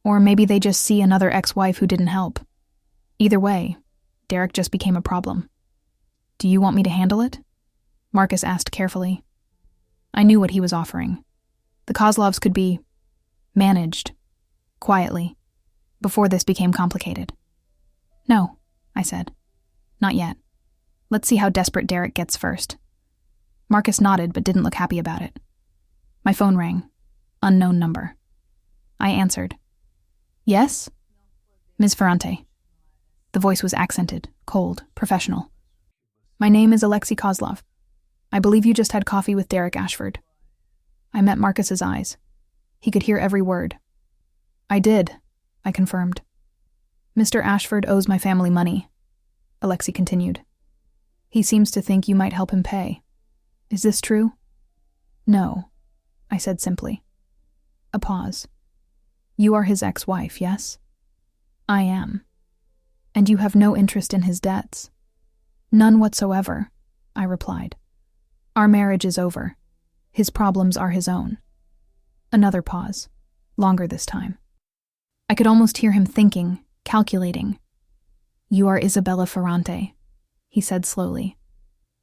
"Or maybe they just see another ex-wife who didn't help. Either way, Derek just became a problem." "Do you want me to handle it?" Marcus asked carefully. I knew what he was offering. The Kozlovs could be managed, quietly, before this became complicated. "No," I said. "Not yet. Let's see how desperate Derek gets first." Marcus nodded but didn't look happy about it. My phone rang. Unknown number. I answered. "Yes?" "Ms. Ferrante." The voice was accented, cold, professional. "My name is Alexei Kozlov. I believe you just had coffee with Derek Ashford." I met Marcus's eyes. He could hear every word. "I did," I confirmed. "Mr. Ashford owes my family money," Alexei continued. "He seems to think you might help him pay. Is this true?" "No," I said simply. A pause. "You are his ex-wife, yes?" "I am." "And you have no interest in his debts?" "None whatsoever," I replied. "Our marriage is over. His problems are his own." Another pause, longer this time. I could almost hear him thinking, calculating. "You are Isabella Ferrante," he said slowly.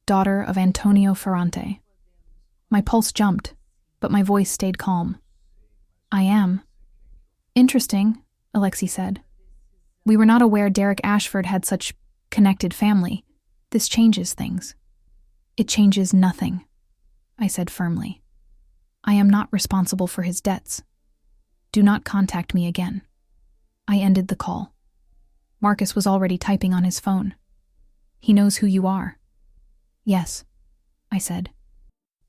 "Daughter of Antonio Ferrante." My pulse jumped, but my voice stayed calm. "I am." "Interesting," Alexei said. "We were not aware Derek Ashford had such connected family. This changes things." "It changes nothing," I said firmly. "I am not responsible for his debts. Do not contact me again." I ended the call. Marcus was already typing on his phone. "He knows who you are." "Yes," I said.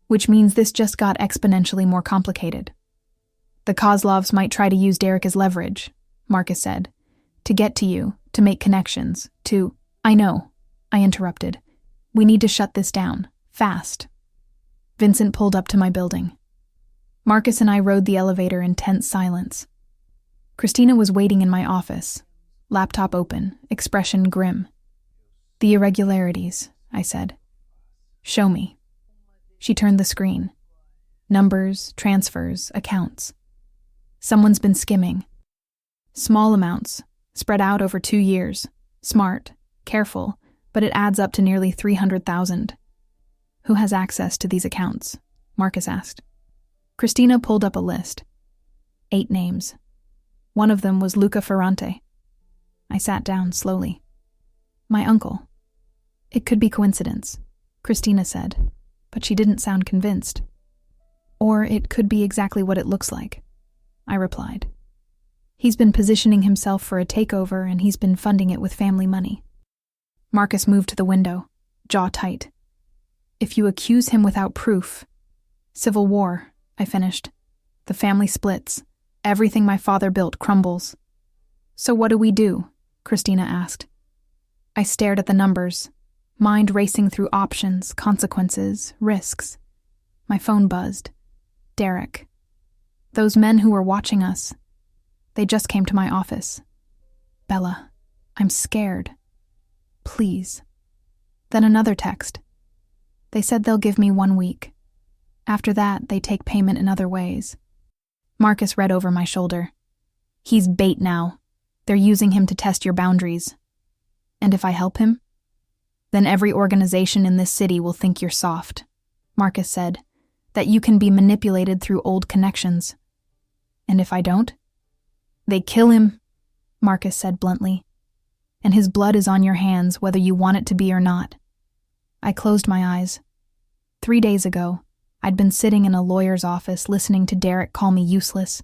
"Which means this just got exponentially more complicated." "The Kozlovs might try to use Derek as leverage," Marcus said. "To get to you, to make connections, to—" "I know," I interrupted. "We need to shut this down, fast." Vincent pulled up to my building. Marcus and I rode the elevator in tense silence. Christina was waiting in my office, laptop open, expression grim. "The irregularities," I said. "Show me." She turned the screen. Numbers, transfers, accounts. Someone's been skimming. Small amounts, spread out over 2 years. Smart, Careful, but it adds up to nearly 300,000. Who has access to these accounts? Marcus asked. Christina pulled up a list. 8 names. One of them was Luca Ferrante. I sat down slowly. My uncle. It could be coincidence, Christina said, but she didn't sound convinced. Or it could be exactly what it looks like, I replied. He's been positioning himself for a takeover and he's been funding it with family money. Marcus moved to the window, jaw tight. If you accuse him without proof. Civil war, I finished. The family splits. Everything my father built crumbles. So what do we do? Christina asked. I stared at the numbers, mind racing through options, consequences, risks. My phone buzzed. Derek. Those men who were watching us. They just came to my office. Bella, I'm scared. Please. Then another text. They said they'll give me 1 week. After that, they take payment in other ways. Marcus read over my shoulder. He's bait now. They're using him to test your boundaries. And if I help him? Then every organization in this city will think you're soft, Marcus said, that you can be manipulated through old connections. And if I don't? They kill him, Marcus said bluntly. And his blood is on your hands whether you want it to be or not. I closed my eyes. 3 days ago, I'd been sitting in a lawyer's office listening to Derek call me useless.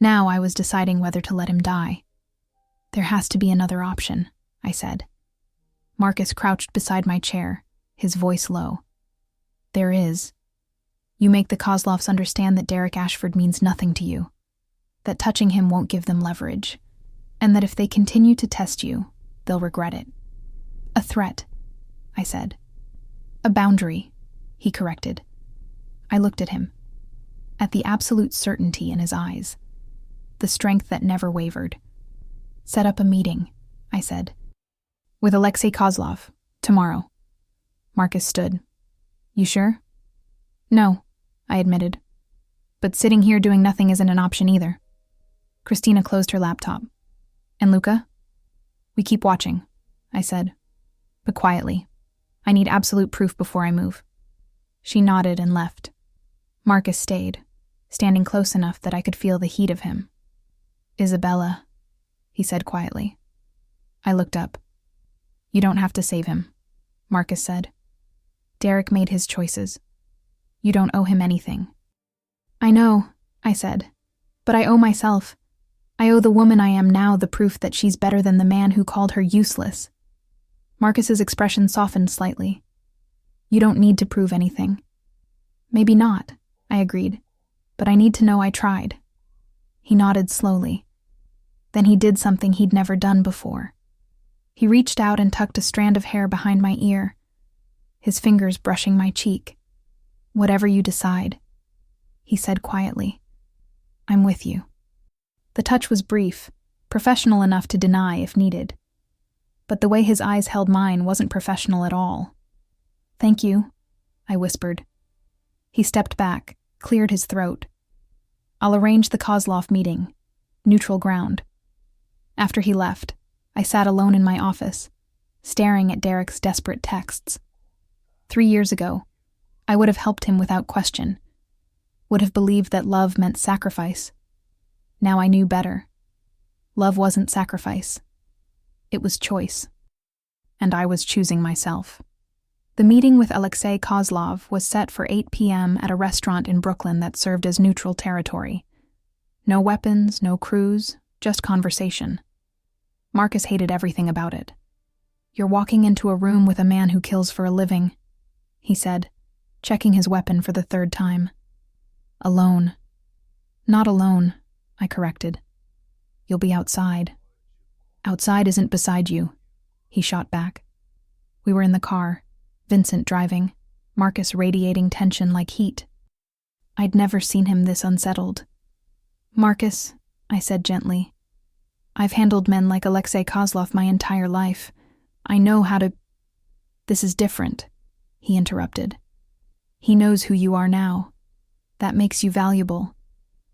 Now I was deciding whether to let him die. There has to be another option, I said. Marcus crouched beside my chair, his voice low. There is. You make the Kozlovs understand that Derek Ashford means nothing to you, that touching him won't give them leverage, and that if they continue to test you, they'll regret it. A threat, I said. A boundary, he corrected. I looked at him, at the absolute certainty in his eyes, the strength that never wavered. Set up a meeting, I said. With Alexei Kozlov, tomorrow. Marcus stood. You sure? No, I admitted. But sitting here doing nothing isn't an option either. Christina closed her laptop. And Luca? We keep watching, I said. But quietly. I need absolute proof before I move. She nodded and left. Marcus stayed, standing close enough that I could feel the heat of him. Isabella, he said quietly. I looked up. You don't have to save him, Marcus said. Derek made his choices. You don't owe him anything. I know, I said, but I owe myself. I owe the woman I am now the proof that she's better than the man who called her useless. Marcus's expression softened slightly. You don't need to prove anything. Maybe not, I agreed, but I need to know I tried. He nodded slowly. Then he did something he'd never done before. He reached out and tucked a strand of hair behind my ear, his fingers brushing my cheek. Whatever you decide, he said quietly. I'm with you. The touch was brief, professional enough to deny if needed. But the way his eyes held mine wasn't professional at all. Thank you, I whispered. He stepped back, cleared his throat. I'll arrange the Kozlov meeting. Neutral ground. After he left, I sat alone in my office, staring at Derek's desperate texts. 3 years ago, I would have helped him without question, would have believed that love meant sacrifice. Now I knew better. Love wasn't sacrifice. It was choice. And I was choosing myself. The meeting with Alexei Kozlov was set for 8 p.m. at a restaurant in Brooklyn that served as neutral territory. No weapons, no crews, just conversation. Marcus hated everything about it. You're walking into a room with a man who kills for a living, he said, checking his weapon for the 3rd time. Alone. Not alone, I corrected. You'll be outside. Outside isn't beside you, he shot back. We were in the car, Vincent driving, Marcus radiating tension like heat. I'd never seen him this unsettled. Marcus, I said gently, I've handled men like Alexei Kozlov my entire life. I know how to... This is different, he interrupted. He knows who you are now. That makes you valuable,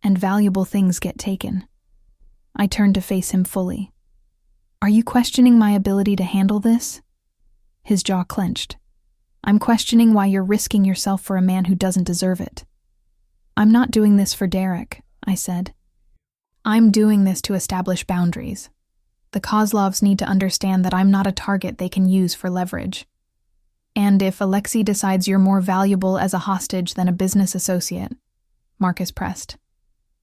and valuable things get taken. I turned to face him fully. Are you questioning my ability to handle this? His jaw clenched. I'm questioning why you're risking yourself for a man who doesn't deserve it. I'm not doing this for Derek, I said. I'm doing this to establish boundaries. The Kozlovs need to understand that I'm not a target they can use for leverage. And if Alexei decides you're more valuable as a hostage than a business associate, Marcus pressed,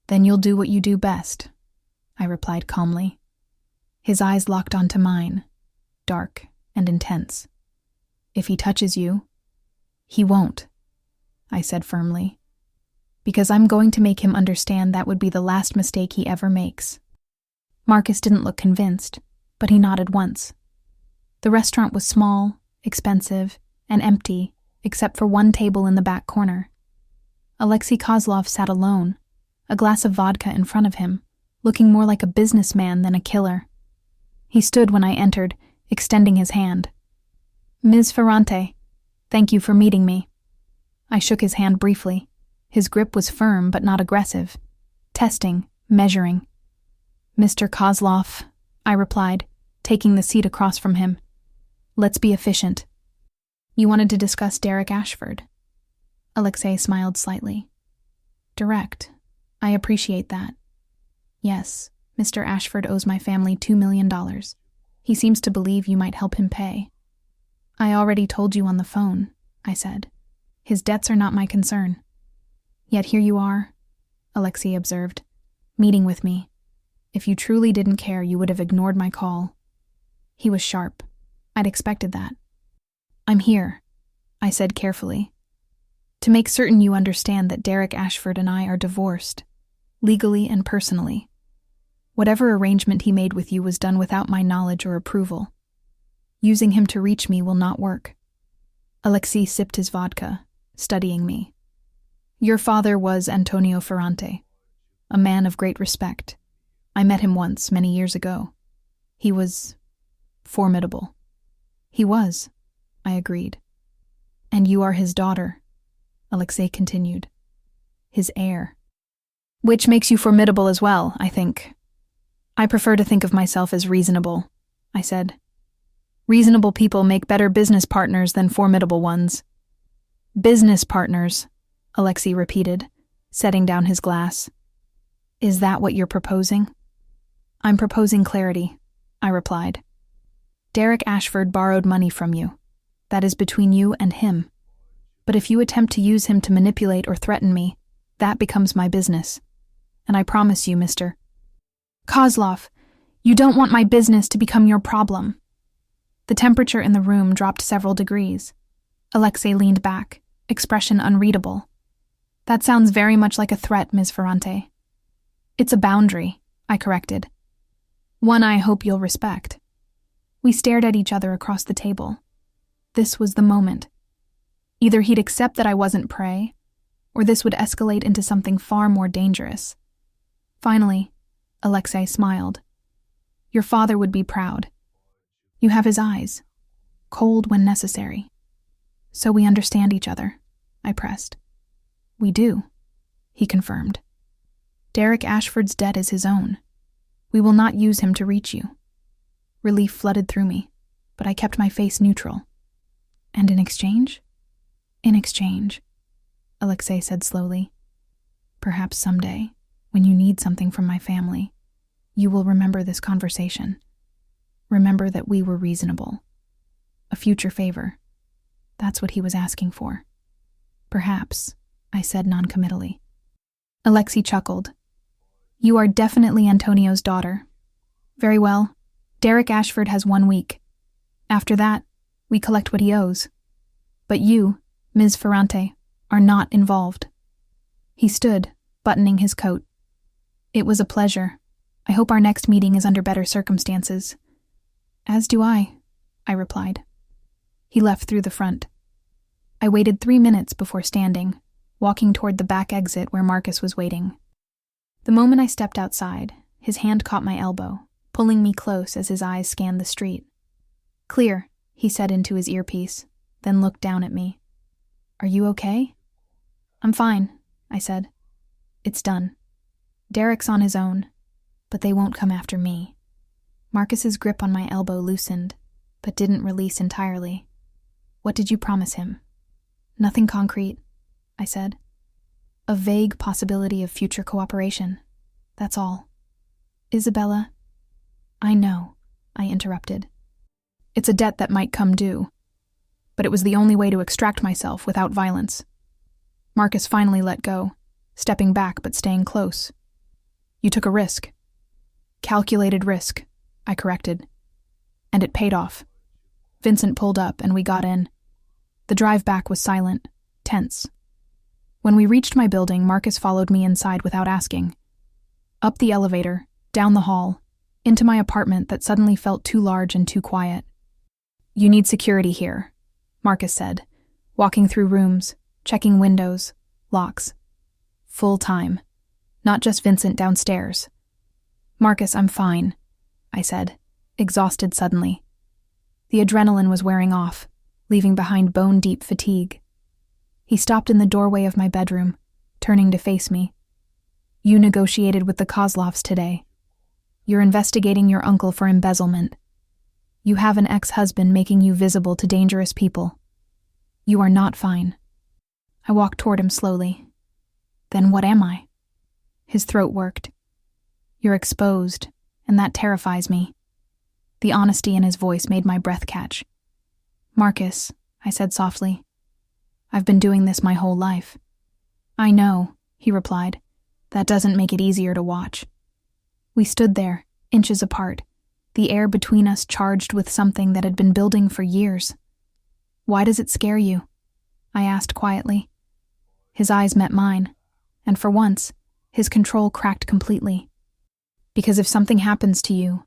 then you'll do what you do best, I replied calmly. His eyes locked onto mine, dark and intense. If he touches you, he won't, I said firmly, because I'm going to make him understand that would be the last mistake he ever makes. Marcus didn't look convinced, but he nodded once. The restaurant was small, expensive, and empty, except for one table in the back corner. Alexei Kozlov sat alone, a glass of vodka in front of him, looking more like a businessman than a killer. He stood when I entered, extending his hand. Ms. Ferrante, thank you for meeting me. I shook his hand briefly. His grip was firm but not aggressive. Testing, measuring. Mr. Kozlov, I replied, taking the seat across from him. Let's be efficient. You wanted to discuss Derek Ashford. Alexei smiled slightly. Direct. I appreciate that. Yes, Mr. Ashford owes my family $2 million. He seems to believe you might help him pay. I already told you on the phone, I said. His debts are not my concern. Yet here you are, Alexei observed, meeting with me. If you truly didn't care, you would have ignored my call. He was sharp. I'd expected that. I'm here, I said carefully, to make certain you understand that Derek Ashford and I are divorced, legally and personally. Whatever arrangement he made with you was done without my knowledge or approval. Using him to reach me will not work. Alexei sipped his vodka, studying me. Your father was Antonio Ferrante, a man of great respect. I met him once, many years ago. He was formidable. He was, I agreed. And you are his daughter, Alexei continued. His heir. Which makes you formidable as well, I think. I prefer to think of myself as reasonable, I said. Reasonable people make better business partners than formidable ones. Business partners, Alexei repeated, setting down his glass. Is that what you're proposing? I'm proposing clarity, I replied. Derek Ashford borrowed money from you. That is between you and him. But if you attempt to use him to manipulate or threaten me, that becomes my business. And I promise you, Mr. Kozlov, you don't want my business to become your problem. The temperature in the room dropped several degrees. Alexei leaned back, expression unreadable. That sounds very much like a threat, Ms. Ferrante. It's a boundary, I corrected. One I hope you'll respect. We stared at each other across the table. This was the moment. Either he'd accept that I wasn't prey, or this would escalate into something far more dangerous. Finally, Alexei smiled. Your father would be proud. You have his eyes, cold when necessary. So we understand each other, I pressed. We do, he confirmed. Derek Ashford's debt is his own. We will not use him to reach you. Relief flooded through me, but I kept my face neutral. And in exchange? In exchange, Alexei said slowly. Perhaps someday, when you need something from my family, you will remember this conversation. Remember that we were reasonable. A future favor. That's what he was asking for. Perhaps, I said noncommittally. Alexei chuckled. You are definitely Antonio's daughter. Very well. Derek Ashford has 1 week. After that, we collect what he owes. But you, Ms. Ferrante, are not involved. He stood, buttoning his coat. It was a pleasure. I hope our next meeting is under better circumstances. As do I replied. He left through the front. I waited 3 minutes before standing, walking toward the back exit where Marcus was waiting. The moment I stepped outside, his hand caught my elbow, pulling me close as his eyes scanned the street. Clear, he said into his earpiece, then looked down at me. Are you okay? I'm fine, I said. It's done. Derek's on his own, but they won't come after me. Marcus's grip on my elbow loosened, but didn't release entirely. What did you promise him? Nothing concrete, I said. A vague possibility of future cooperation. That's all. Isabella, I know, I interrupted. It's a debt that might come due, but it was the only way to extract myself without violence. Marcus finally let go, stepping back but staying close. You took a risk. Calculated risk, I corrected. And it paid off. Vincent pulled up and we got in. The drive back was silent, tense. When we reached my building, Marcus followed me inside without asking. Up the elevator, down the hall, into my apartment that suddenly felt too large and too quiet. You need security here, Marcus said, walking through rooms, checking windows, locks. Full time. Not just Vincent downstairs. Marcus, I'm fine, I said, exhausted suddenly. The adrenaline was wearing off, leaving behind bone-deep fatigue. He stopped in the doorway of my bedroom, turning to face me. You negotiated with the Kozlovs today. You're investigating your uncle for embezzlement. You have an ex-husband making you visible to dangerous people. You are not fine. I walked toward him slowly. Then what am I? His throat worked. You're exposed, and that terrifies me. The honesty in his voice made my breath catch. Marcus, I said softly. I've been doing this my whole life. I know, he replied. That doesn't make it easier to watch. We stood there, inches apart, the air between us charged with something that had been building for years. Why does it scare you? I asked quietly. His eyes met mine, and for once, his control cracked completely. Because if something happens to you,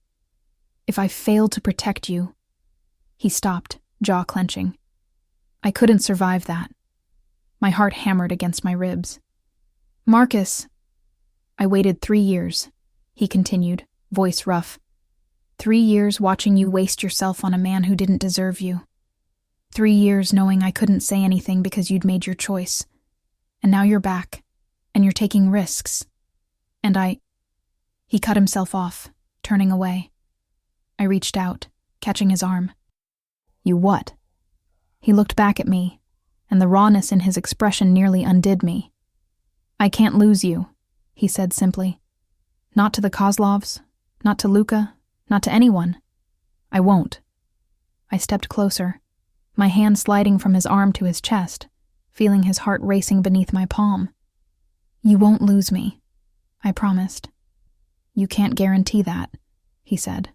if I fail to protect you... He stopped, jaw clenching. I couldn't survive that. My heart hammered against my ribs. Marcus! I waited 3 years, he continued, voice rough. 3 years watching you waste yourself on a man who didn't deserve you. 3 years knowing I couldn't say anything because you'd made your choice. And now you're back, and you're taking risks. And He cut himself off, turning away. I reached out, catching his arm. You what? He looked back at me, and the rawness in his expression nearly undid me. I can't lose you, he said simply. Not to the Kozlovs, not to Luca, not to anyone. I won't. I stepped closer, my hand sliding from his arm to his chest, feeling his heart racing beneath my palm. You won't lose me, I promised. You can't guarantee that, he said.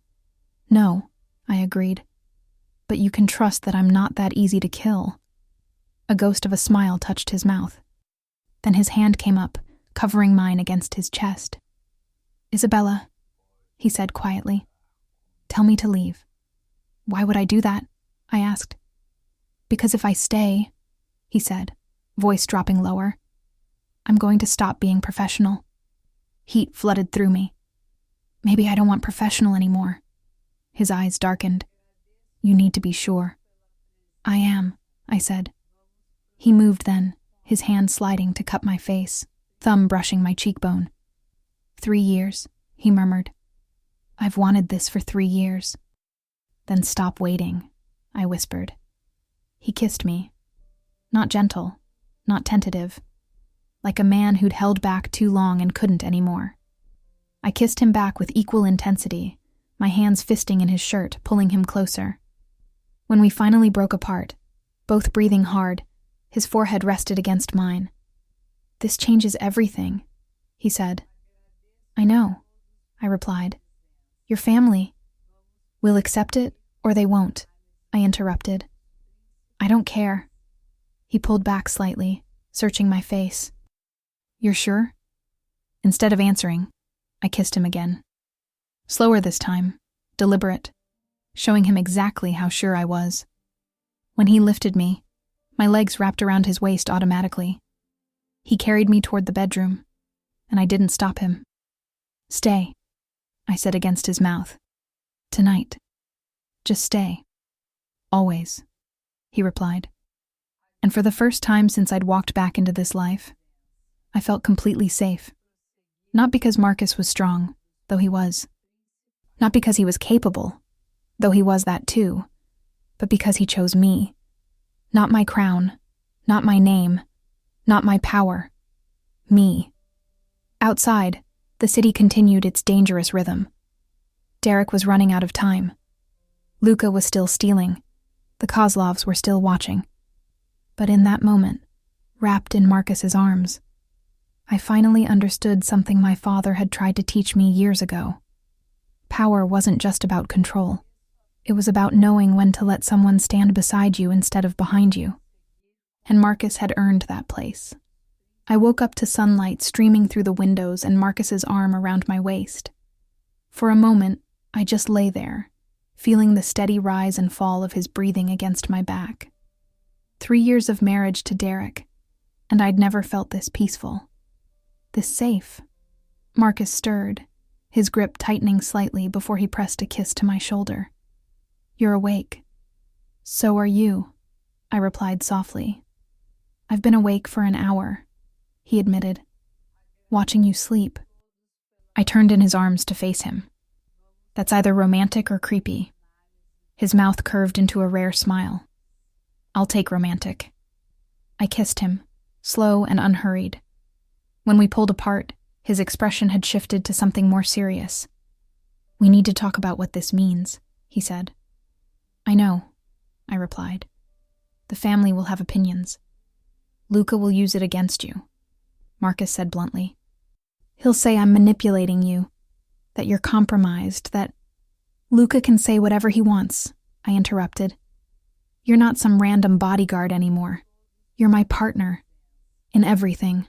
No, I agreed. But you can trust that I'm not that easy to kill. A ghost of a smile touched his mouth. Then his hand came up, covering mine against his chest. Isabella, he said quietly, tell me to leave. Why would I do that? I asked. Because if I stay, he said, voice dropping lower, I'm going to stop being professional. Heat flooded through me. Maybe I don't want professional anymore. His eyes darkened. You need to be sure. I am, I said. He moved then, his hand sliding to cup my face, thumb brushing my cheekbone. 3 years, he murmured. I've wanted this for 3 years. Then stop waiting, I whispered. He kissed me. Not gentle, not tentative. Like a man who'd held back too long and couldn't anymore. I kissed him back with equal intensity, my hands fisting in his shirt, pulling him closer. When we finally broke apart, both breathing hard, his forehead rested against mine. This changes everything, he said. I know, I replied. Your family will accept it or they won't, I interrupted. I don't care. He pulled back slightly, searching my face. You're sure? Instead of answering, I kissed him again. Slower this time, deliberate, showing him exactly how sure I was. When he lifted me, my legs wrapped around his waist automatically. He carried me toward the bedroom, and I didn't stop him. Stay, I said against his mouth. Tonight. Just stay. Always, he replied. And for the first time since I'd walked back into this life, I felt completely safe. Not because Marcus was strong, though he was, Not because he was capable, though he was that too, but because he chose me. Not my crown, not my name, not my power. Me. Outside, the city continued its dangerous rhythm. Derek was running out of time. Luca was still stealing. The Kozlovs were still watching. But in that moment, wrapped in Marcus's arms, I finally understood something my father had tried to teach me years ago. Power wasn't just about control. It was about knowing when to let someone stand beside you instead of behind you. And Marcus had earned that place. I woke up to sunlight streaming through the windows and Marcus's arm around my waist. For a moment, I just lay there, feeling the steady rise and fall of his breathing against my back. 3 years of marriage to Derek, and I'd never felt this peaceful. This safe. Marcus stirred, his grip tightening slightly before he pressed a kiss to my shoulder. "You're awake." "So are you," I replied softly. "I've been awake for an hour," he admitted. "Watching you sleep." I turned in his arms to face him. That's either romantic or creepy. His mouth curved into a rare smile. "I'll take romantic." I kissed him, slow and unhurried. When we pulled apart, his expression had shifted to something more serious. "We need to talk about what this means," he said. "I know," I replied. "The family will have opinions. Luca will use it against you," Marcus said bluntly. "He'll say I'm manipulating you, that you're compromised, that—" "Luca can say whatever he wants," I interrupted. "You're not some random bodyguard anymore. You're my partner. In everything."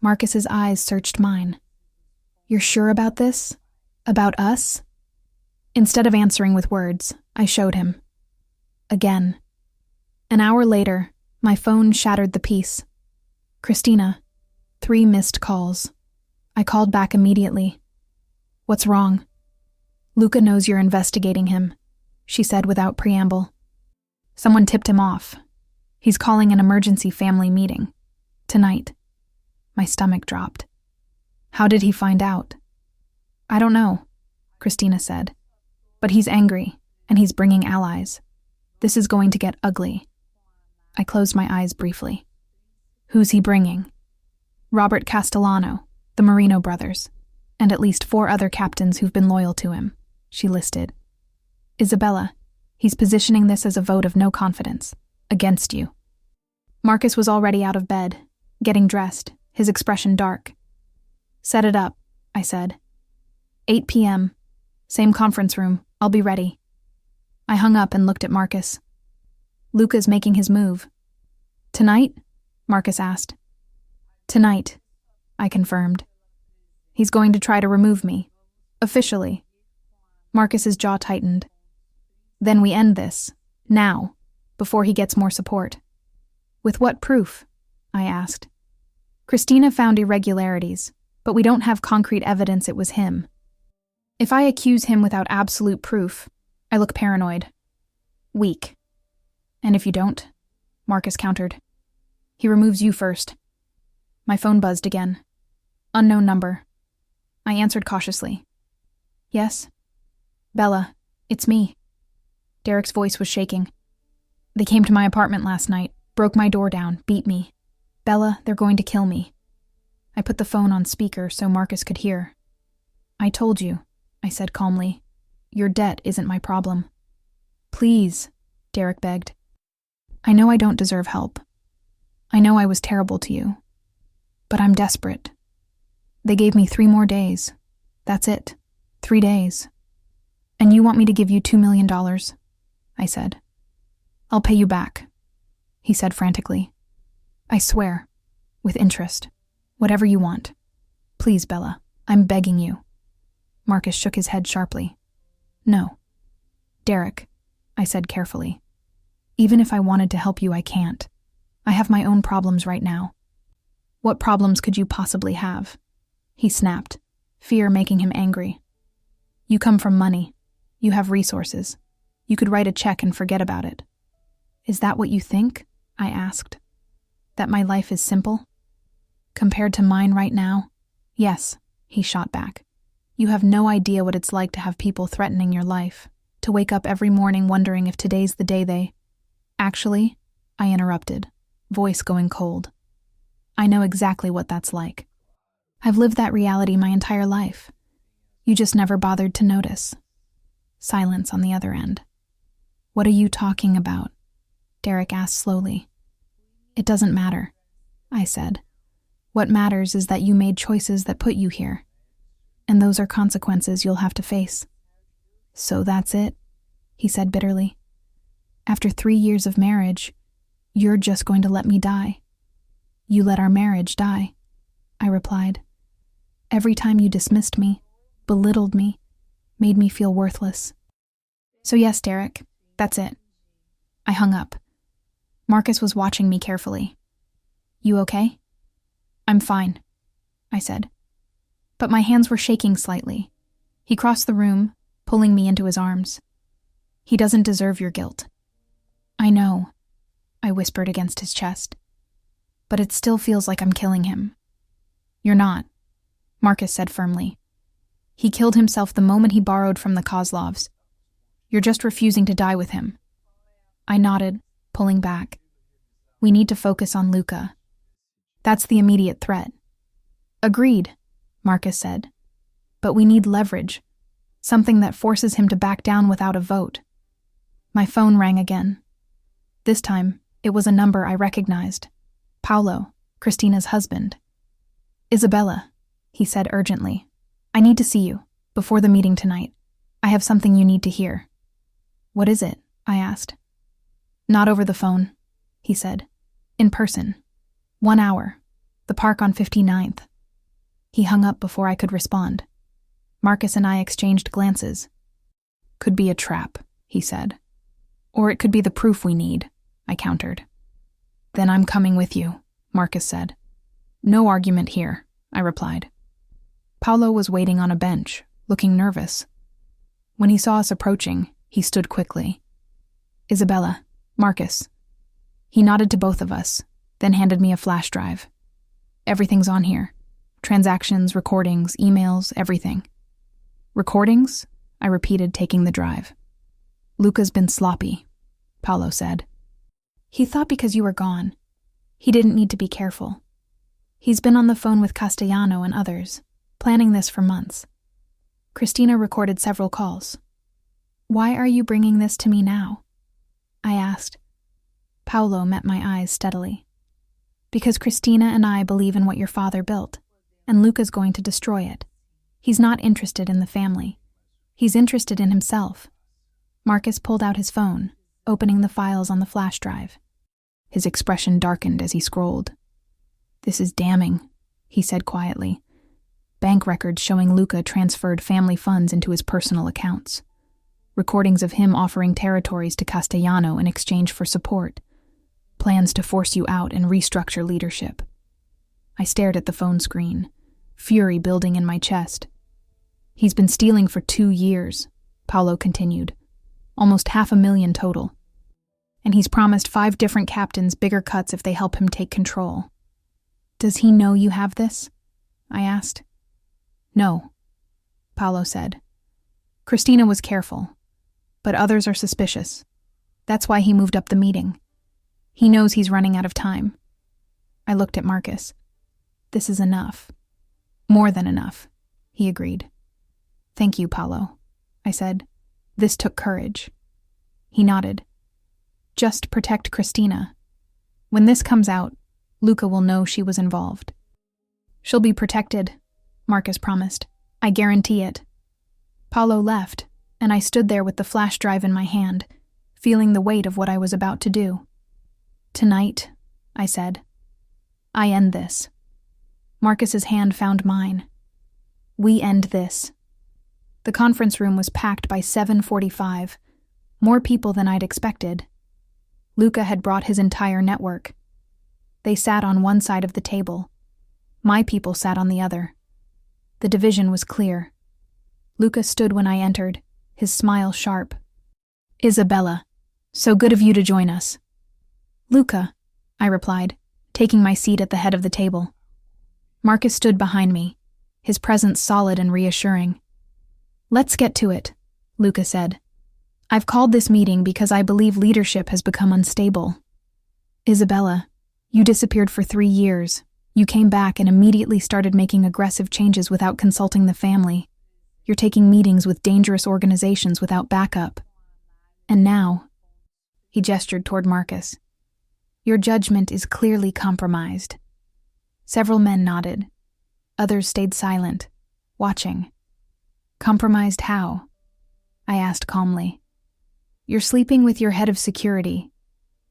Marcus's eyes searched mine. "You're sure about this? About us?" Instead of answering with words, I showed him. Again. An hour later, my phone shattered the peace. "Christina, 3 missed calls." I called back immediately. "What's wrong?" "Luca knows you're investigating him," she said without preamble. "Someone tipped him off. He's calling an emergency family meeting. Tonight." My stomach dropped. "How did he find out?" "I don't know," Christina said. "But he's angry, and he's bringing allies. This is going to get ugly." I closed my eyes briefly. "Who's he bringing?" "Robert Castellano, the Marino brothers, and at least 4 other captains who've been loyal to him," she listed. "Isabella, he's positioning this as a vote of no confidence. Against you." Marcus was already out of bed, getting dressed, his expression dark. "Set it up," I said. 8 p.m. Same conference room. I'll be ready." I hung up and looked at Marcus. "Luca's making his move." "Tonight?" Marcus asked. "Tonight," I confirmed. "He's going to try to remove me. Officially." Marcus's jaw tightened. "Then we end this. Now. Before he gets more support." "With what proof?" I asked. "Christina found irregularities, but we don't have concrete evidence it was him. If I accuse him without absolute proof, I look paranoid. Weak. And if you don't," Marcus countered, "he removes you first." My phone buzzed again. Unknown number. I answered cautiously. "Yes?" "Bella, it's me." Derek's voice was shaking. "They came to my apartment last night, broke my door down, beat me. Bella, they're going to kill me." I put the phone on speaker so Marcus could hear. "I told you," I said calmly. "Your debt isn't my problem." "Please," Derek begged. "I know I don't deserve help. I know I was terrible to you. But I'm desperate. They gave me 3 more days. That's it. 3 days. And you want me to give you $2 million, I said. "I'll pay you back," he said frantically. "I swear. With interest. Whatever you want. Please, Bella, I'm begging you." Marcus shook his head sharply. "No." "Derek," I said carefully. "Even if I wanted to help you, I can't. I have my own problems right now." "What problems could you possibly have?" He snapped, fear making him angry. "You come from money. You have resources. You could write a check and forget about it." "Is that what you think?" I asked. "That my life is simple?" "Compared to mine right now, yes," he shot back. You have no idea what it's like to have people threatening your life, to wake up every morning wondering if today's the day they... Actually, I interrupted, voice going cold. I know exactly what that's like. I've lived that reality my entire life. You just never bothered to notice. Silence on the other end. What are you talking about? Derek asked slowly. It doesn't matter, I said. What matters is that you made choices that put you here. And those are consequences you'll have to face. So that's it, he said bitterly. After 3 years of marriage, you're just going to let me die. You let our marriage die, I replied. Every time you dismissed me, belittled me, made me feel worthless. So yes, Derek, that's it. I hung up. Marcus was watching me carefully. You okay? I'm fine, I said. But my hands were shaking slightly. He crossed the room, pulling me into his arms. He doesn't deserve your guilt. I know, I whispered against his chest. But it still feels like I'm killing him. You're not, Marcus said firmly. He killed himself the moment he borrowed from the Kozlovs. You're just refusing to die with him. I nodded, pulling back. We need to focus on Luca. That's the immediate threat. Agreed, Marcus said. But we need leverage, something that forces him to back down without a vote. My phone rang again. This time, it was a number I recognized. Paolo, Christina's husband. Isabella, he said urgently. I need to see you, before the meeting tonight. I have something you need to hear. What is it? I asked. Not over the phone, he said. In person. 1 hour. The park on 59th. He hung up before I could respond. Marcus and I exchanged glances. Could be a trap, he said. Or it could be the proof we need, I countered. Then I'm coming with you, Marcus said. No argument here, I replied. Paolo was waiting on a bench, looking nervous. When he saw us approaching, he stood quickly. Isabella, Marcus. He nodded to both of us, then handed me a flash drive. Everything's on here. Transactions, recordings, emails, everything. Recordings? I repeated, taking the drive. Luca's been sloppy, Paolo said. He thought because you were gone, he didn't need to be careful. He's been on the phone with Castellano and others, planning this for months. Christina recorded several calls. Why are you bringing this to me now? I asked. Paolo met my eyes steadily. Because Christina and I believe in what your father built, and Luca's going to destroy it. He's not interested in the family. He's interested in himself. Marcus pulled out his phone, opening the files on the flash drive. His expression darkened as he scrolled. This is damning, he said quietly. Bank records showing Luca transferred family funds into his personal accounts. Recordings of him offering territories to Castellano in exchange for support. Plans to force you out and restructure leadership. I stared at the phone screen, fury building in my chest. He's been stealing for 2 years, Paolo continued. Almost 500,000 total. And he's promised 5 different captains bigger cuts if they help him take control. Does he know you have this? I asked. No, Paolo said. Christina was careful, but others are suspicious. That's why he moved up the meeting. He knows he's running out of time. I looked at Marcus. This is enough. More than enough, he agreed. Thank you, Paolo, I said. This took courage. He nodded. Just protect Christina. When this comes out, Luca will know she was involved. She'll be protected, Marcus promised. I guarantee it. Paolo left, and I stood there with the flash drive in my hand, feeling the weight of what I was about to do. Tonight, I said, I end this. Marcus's hand found mine. We end this. The conference room was packed by 7:45, more people than I'd expected. Luca had brought his entire network. They sat on one side of the table. My people sat on the other. The division was clear. Luca stood when I entered, his smile sharp. Isabella, so good of you to join us. Luca, I replied, taking my seat at the head of the table. Marcus stood behind me, his presence solid and reassuring. Let's get to it, Luca said. I've called this meeting because I believe leadership has become unstable. Isabella, you disappeared for 3 years. You came back and immediately started making aggressive changes without consulting the family. You're taking meetings with dangerous organizations without backup. And now, he gestured toward Marcus, your judgment is clearly compromised. Several men nodded. Others stayed silent, watching. Compromised how? I asked calmly. You're sleeping with your head of security,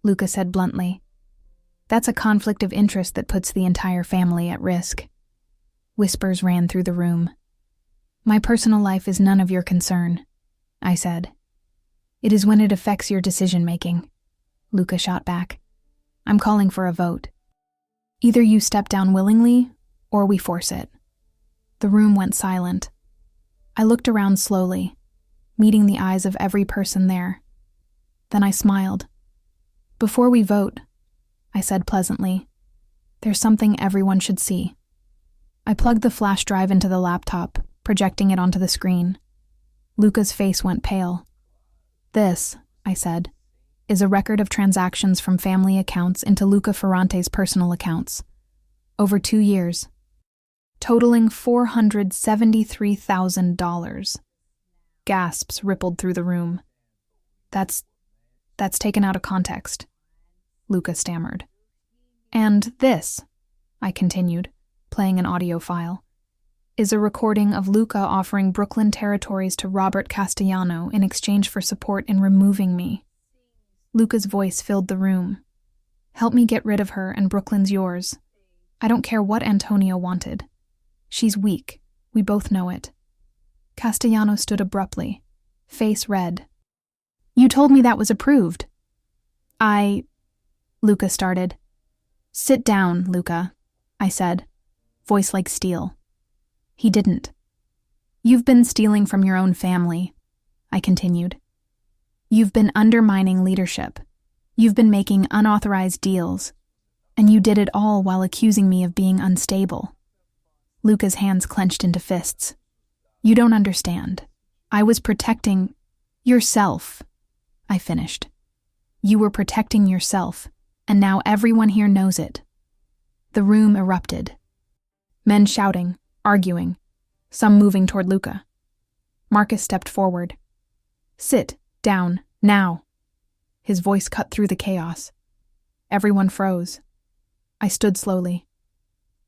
Luca said bluntly. That's a conflict of interest that puts the entire family at risk. Whispers ran through the room. My personal life is none of your concern, I said. It is when it affects your decision-making, Luca shot back. I'm calling for a vote. Either you step down willingly, or we force it. The room went silent. I looked around slowly, meeting the eyes of every person there. Then I smiled. Before we vote, I said pleasantly, there's something everyone should see. I plugged the flash drive into the laptop, projecting it onto the screen. Luca's face went pale. This, I said, is a record of transactions from family accounts into Luca Ferrante's personal accounts. Over 2 years. Totaling $473,000. Gasps rippled through the room. That's taken out of context, Luca stammered. And this, I continued, playing an audio file, is a recording of Luca offering Brooklyn territories to Robert Castellano in exchange for support in removing me. Luca's voice filled the room. Help me get rid of her and Brooklyn's yours. I don't care what Antonio wanted. She's weak. We both know it. Castellano stood abruptly, face red. You told me that was approved. Luca started. Sit down, Luca, I said, voice like steel. He didn't. You've been stealing from your own family, I continued. You've been undermining leadership. You've been making unauthorized deals. And you did it all while accusing me of being unstable. Luca's hands clenched into fists. You don't understand. I was protecting yourself, I finished. You were protecting yourself, and now everyone here knows it. The room erupted. Men shouting, arguing, some moving toward Luca. Marcus stepped forward. Sit down, now. His voice cut through the chaos. Everyone froze. I stood slowly.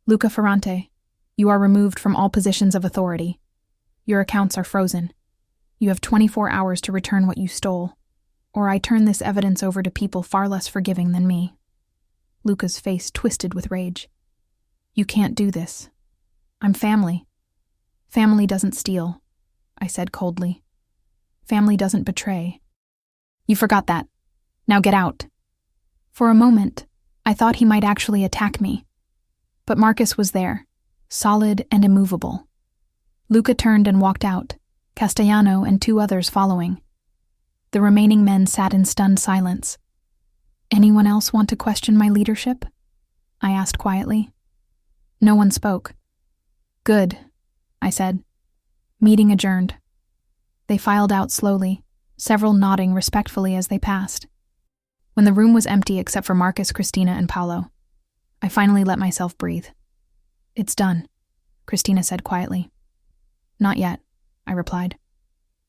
Luca Ferrante, you are removed from all positions of authority. Your accounts are frozen. You have 24 hours to return what you stole, or I turn this evidence over to people far less forgiving than me. Luca's face twisted with rage. You can't do this. I'm family. Family doesn't steal, I said coldly. Family doesn't betray. You forgot that. Now get out. For a moment, I thought he might actually attack me. But Marcus was there, solid and immovable. Luca turned and walked out, Castellano and 2 others following. The remaining men sat in stunned silence. Anyone else want to question my leadership? I asked quietly. No one spoke. Good, I said. Meeting adjourned. They filed out slowly, several nodding respectfully as they passed. When the room was empty except for Marcus, Christina, and Paolo, I finally let myself breathe. It's done, Christina said quietly. Not yet, I replied.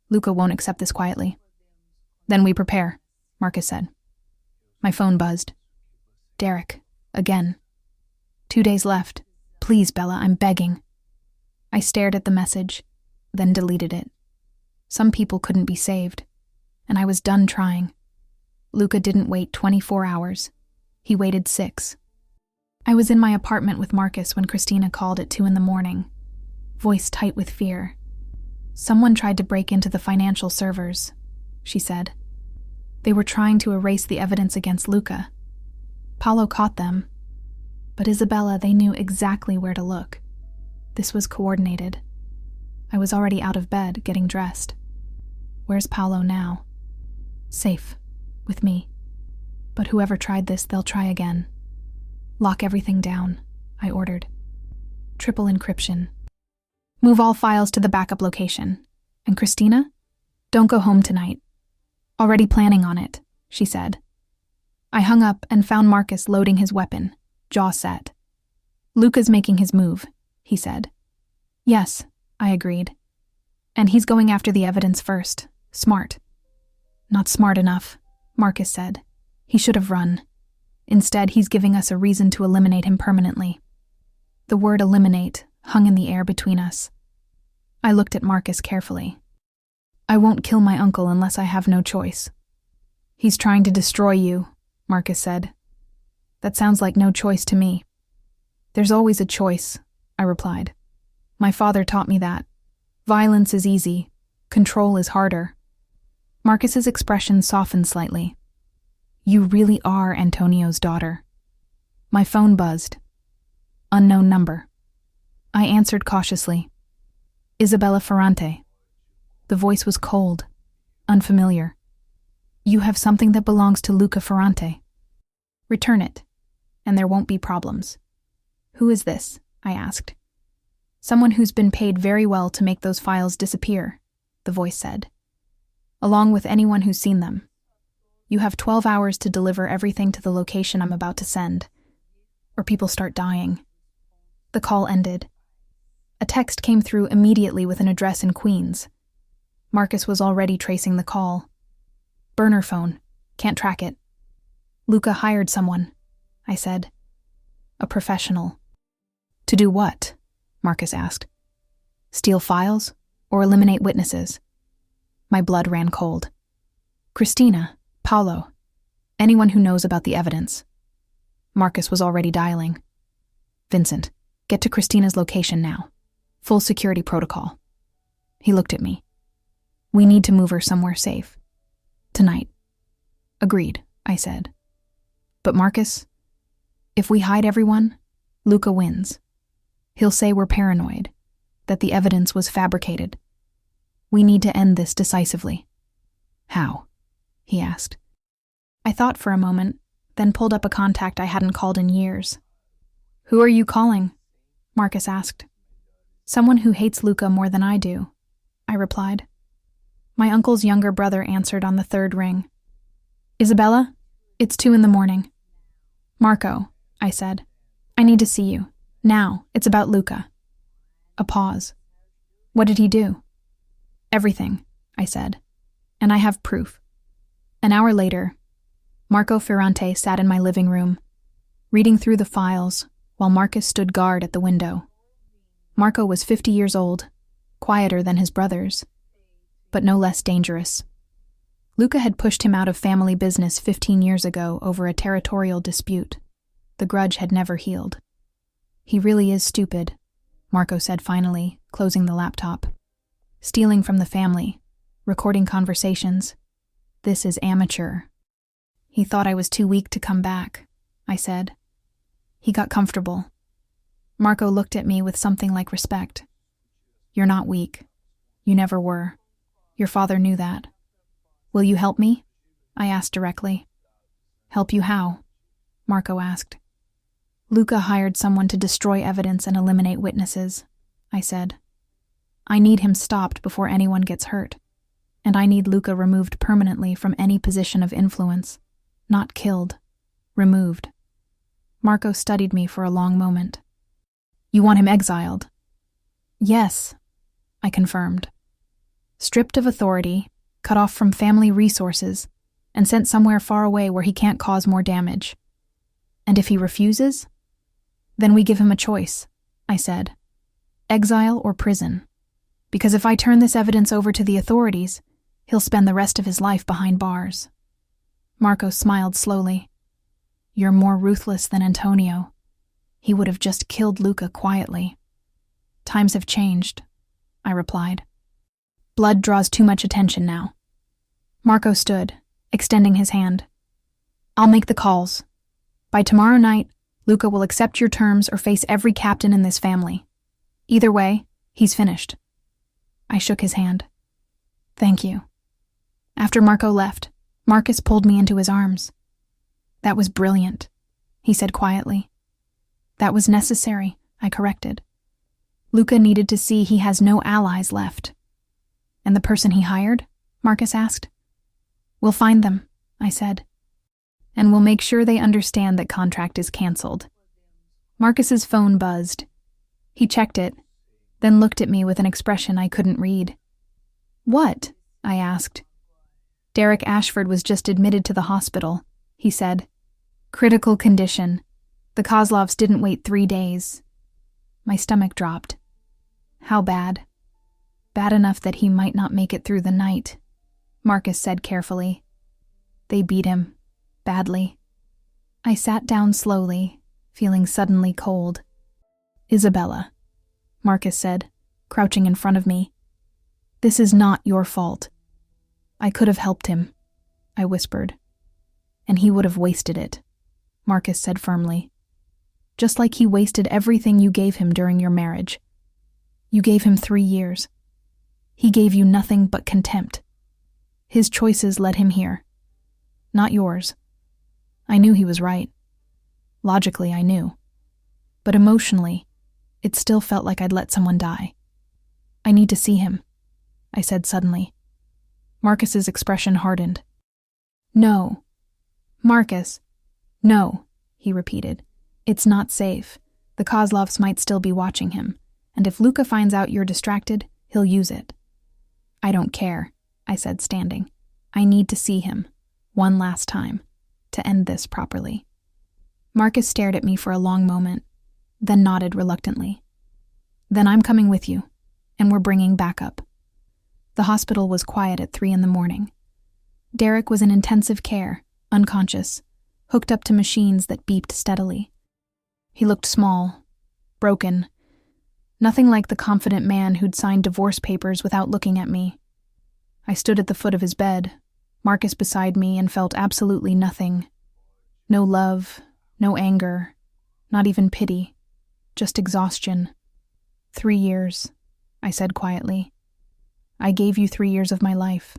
Luca won't accept this quietly. Then we prepare, Marcus said. My phone buzzed. Derek, again. 2 days left. Please, Bella, I'm begging. I stared at the message, then deleted it. Some people couldn't be saved, and I was done trying. Luca didn't wait 24 hours. He waited 6. I was in my apartment with Marcus when Christina called at 2 a.m, voice tight with fear. Someone tried to break into the financial servers, she said. They were trying to erase the evidence against Luca. Paolo caught them. But Isabella, they knew exactly where to look. This was coordinated. I was already out of bed, getting dressed. Where's Paolo now? Safe. With me. But whoever tried this, they'll try again. Lock everything down, I ordered. Triple encryption. Move all files to the backup location. And Christina? Don't go home tonight. Already planning on it, she said. I hung up and found Marcus loading his weapon, jaw set. Luca's making his move, he said. Yes, I agreed. And he's going after the evidence first. Smart. Not smart enough, Marcus said. He should have run. Instead, he's giving us a reason to eliminate him permanently. The word eliminate hung in the air between us. I looked at Marcus carefully. I won't kill my uncle unless I have no choice. He's trying to destroy you, Marcus said. That sounds like no choice to me. There's always a choice, I replied. My father taught me that. Violence is easy. Control is harder. Marcus's expression softened slightly. You really are Antonio's daughter. My phone buzzed. Unknown number. I answered cautiously. Isabella Ferrante. The voice was cold, unfamiliar. You have something that belongs to Luca Ferrante. Return it, and there won't be problems. Who is this? I asked. Someone who's been paid very well to make those files disappear, the voice said. Along with anyone who's seen them. You have 12 hours to deliver everything to the location I'm about to send, or people start dying. The call ended. A text came through immediately with an address in Queens. Marcus was already tracing the call. Burner phone. Can't track it. Luca hired someone, I said. A professional. To do what? Marcus asked. Steal files or eliminate witnesses? My blood ran cold. Christina, Paolo, anyone who knows about the evidence. Marcus was already dialing. Vincent, get to Christina's location now. Full security protocol. He looked at me. We need to move her somewhere safe. Tonight. Agreed, I said. But Marcus, if we hide everyone, Luca wins. He'll say we're paranoid, that the evidence was fabricated. We need to end this decisively. How? He asked. I thought for a moment, then pulled up a contact I hadn't called in years. Who are you calling? Marcus asked. Someone who hates Luca more than I do, I replied. My uncle's younger brother answered on the third ring. Isabella, it's 2 a.m. Marco, I said. I need to see you. Now, it's about Luca. A pause. What did he do? Everything, I said. And I have proof. An hour later, Marco Ferrante sat in my living room, reading through the files while Marcus stood guard at the window. Marco was 50 years old, quieter than his brothers, but no less dangerous. Luca had pushed him out of family business 15 years ago over a territorial dispute. The grudge had never healed. He really is stupid, Marco said finally, closing the laptop. Stealing from the family, recording conversations. This is amateur. He thought I was too weak to come back, I said. He got comfortable. Marco looked at me with something like respect. You're not weak. You never were. Your father knew that. Will you help me? I asked directly. Help you how? Marco asked. Luca hired someone to destroy evidence and eliminate witnesses, I said. I need him stopped before anyone gets hurt, and I need Luca removed permanently from any position of influence. Not killed. Removed. Marco studied me for a long moment. You want him exiled? Yes, I confirmed. Stripped of authority, cut off from family resources, and sent somewhere far away where he can't cause more damage. And if he refuses? Then we give him a choice, I said. Exile or prison. Because if I turn this evidence over to the authorities, he'll spend the rest of his life behind bars. Marco smiled slowly. You're more ruthless than Antonio. He would have just killed Luca quietly. Times have changed, I replied. Blood draws too much attention now. Marco stood, extending his hand. I'll make the calls. By tomorrow night, Luca will accept your terms or face every captain in this family. Either way, he's finished. I shook his hand. Thank you. After Marco left, Marcus pulled me into his arms. That was brilliant, he said quietly. That was necessary, I corrected. Luca needed to see he has no allies left. And the person he hired? Marcus asked. We'll find them, I said. And we'll make sure they understand that contract is canceled. Marcus's phone buzzed. He checked it, then looked at me with an expression I couldn't read. What? I asked. Derek Ashford was just admitted to the hospital, he said. Critical condition. The Kozlovs didn't wait 3 days. My stomach dropped. How bad? Bad enough that he might not make it through the night, Marcus said carefully. They beat him. Badly. I sat down slowly, feeling suddenly cold. Isabella, Marcus said, crouching in front of me. This is not your fault. I could have helped him, I whispered. And he would have wasted it, Marcus said firmly. Just like he wasted everything you gave him during your marriage. You gave him 3 years. He gave you nothing but contempt. His choices led him here. Not yours. I knew he was right. Logically, I knew. But emotionally, it still felt like I'd let someone die. I need to see him, I said suddenly. Marcus's expression hardened. No. Marcus. No, he repeated. It's not safe. The Kozlovs might still be watching him, and if Luca finds out you're distracted, he'll use it. I don't care, I said, standing. I need to see him, one last time, to end this properly. Marcus stared at me for a long moment, then nodded reluctantly. Then I'm coming with you, and we're bringing backup. The hospital was quiet at 3 a.m. Derek was in intensive care, unconscious, hooked up to machines that beeped steadily. He looked small, broken, nothing like the confident man who'd signed divorce papers without looking at me. I stood at the foot of his bed, Marcus beside me, and felt absolutely nothing. No love, no anger, not even pity, just exhaustion. 3 years, I said quietly. I gave you 3 years of my life.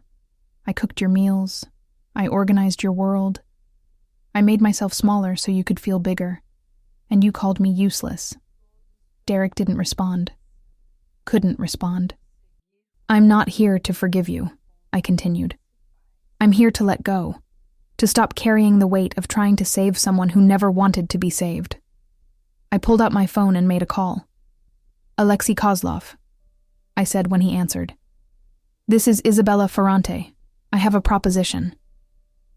I cooked your meals. I organized your world. I made myself smaller so you could feel bigger. And you called me useless. Derek didn't respond. Couldn't respond. I'm not here to forgive you, I continued. I'm here to let go, to stop carrying the weight of trying to save someone who never wanted to be saved. I pulled out my phone and made a call. Alexei Kozlov, I said when he answered. This is Isabella Ferrante. I have a proposition.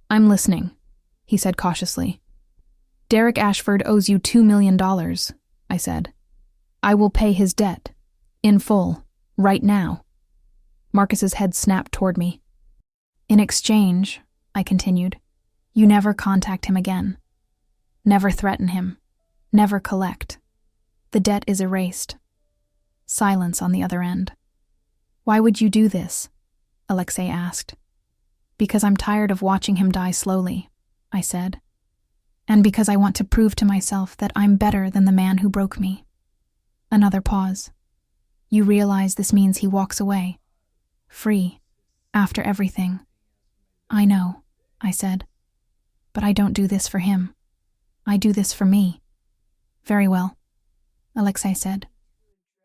I'm listening, he said cautiously. Derek Ashford owes you $2 million, I said. I will pay his debt, in full, right now. Marcus's head snapped toward me. In exchange, I continued, you never contact him again. Never threaten him. Never collect. The debt is erased. Silence on the other end. Why would you do this? Alexei asked. Because I'm tired of watching him die slowly, I said. And because I want to prove to myself that I'm better than the man who broke me. Another pause. You realize this means he walks away. Free. After everything. I know, I said. But I don't do this for him. I do this for me. Very well, Alexei said.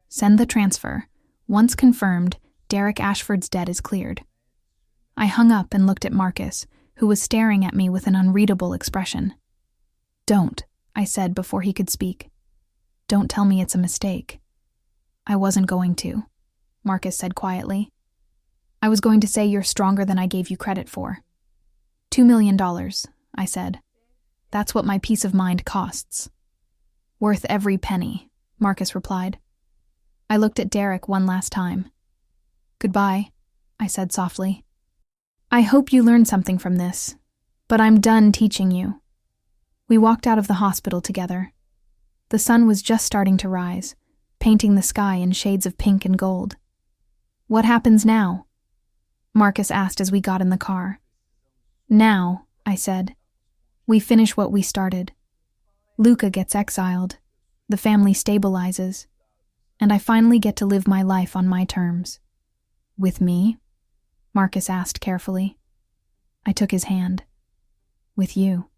Send the transfer. Once confirmed, Derek Ashford's debt is cleared. I hung up and looked at Marcus, who was staring at me with an unreadable expression. Don't, I said before he could speak. Don't tell me it's a mistake. I wasn't going to, Marcus said quietly. I was going to say you're stronger than I gave you credit for. $2 million, I said. That's what my peace of mind costs. Worth every penny, Marcus replied. I looked at Derek one last time. Goodbye, I said softly. I hope you learned something from this, but I'm done teaching you. We walked out of the hospital together. The sun was just starting to rise, painting the sky in shades of pink and gold. What happens now? Marcus asked as we got in the car. Now, I said, we finish what we started. Luca gets exiled, the family stabilizes, and I finally get to live my life on my terms. With me? Marcus asked carefully. I took his hand. With you.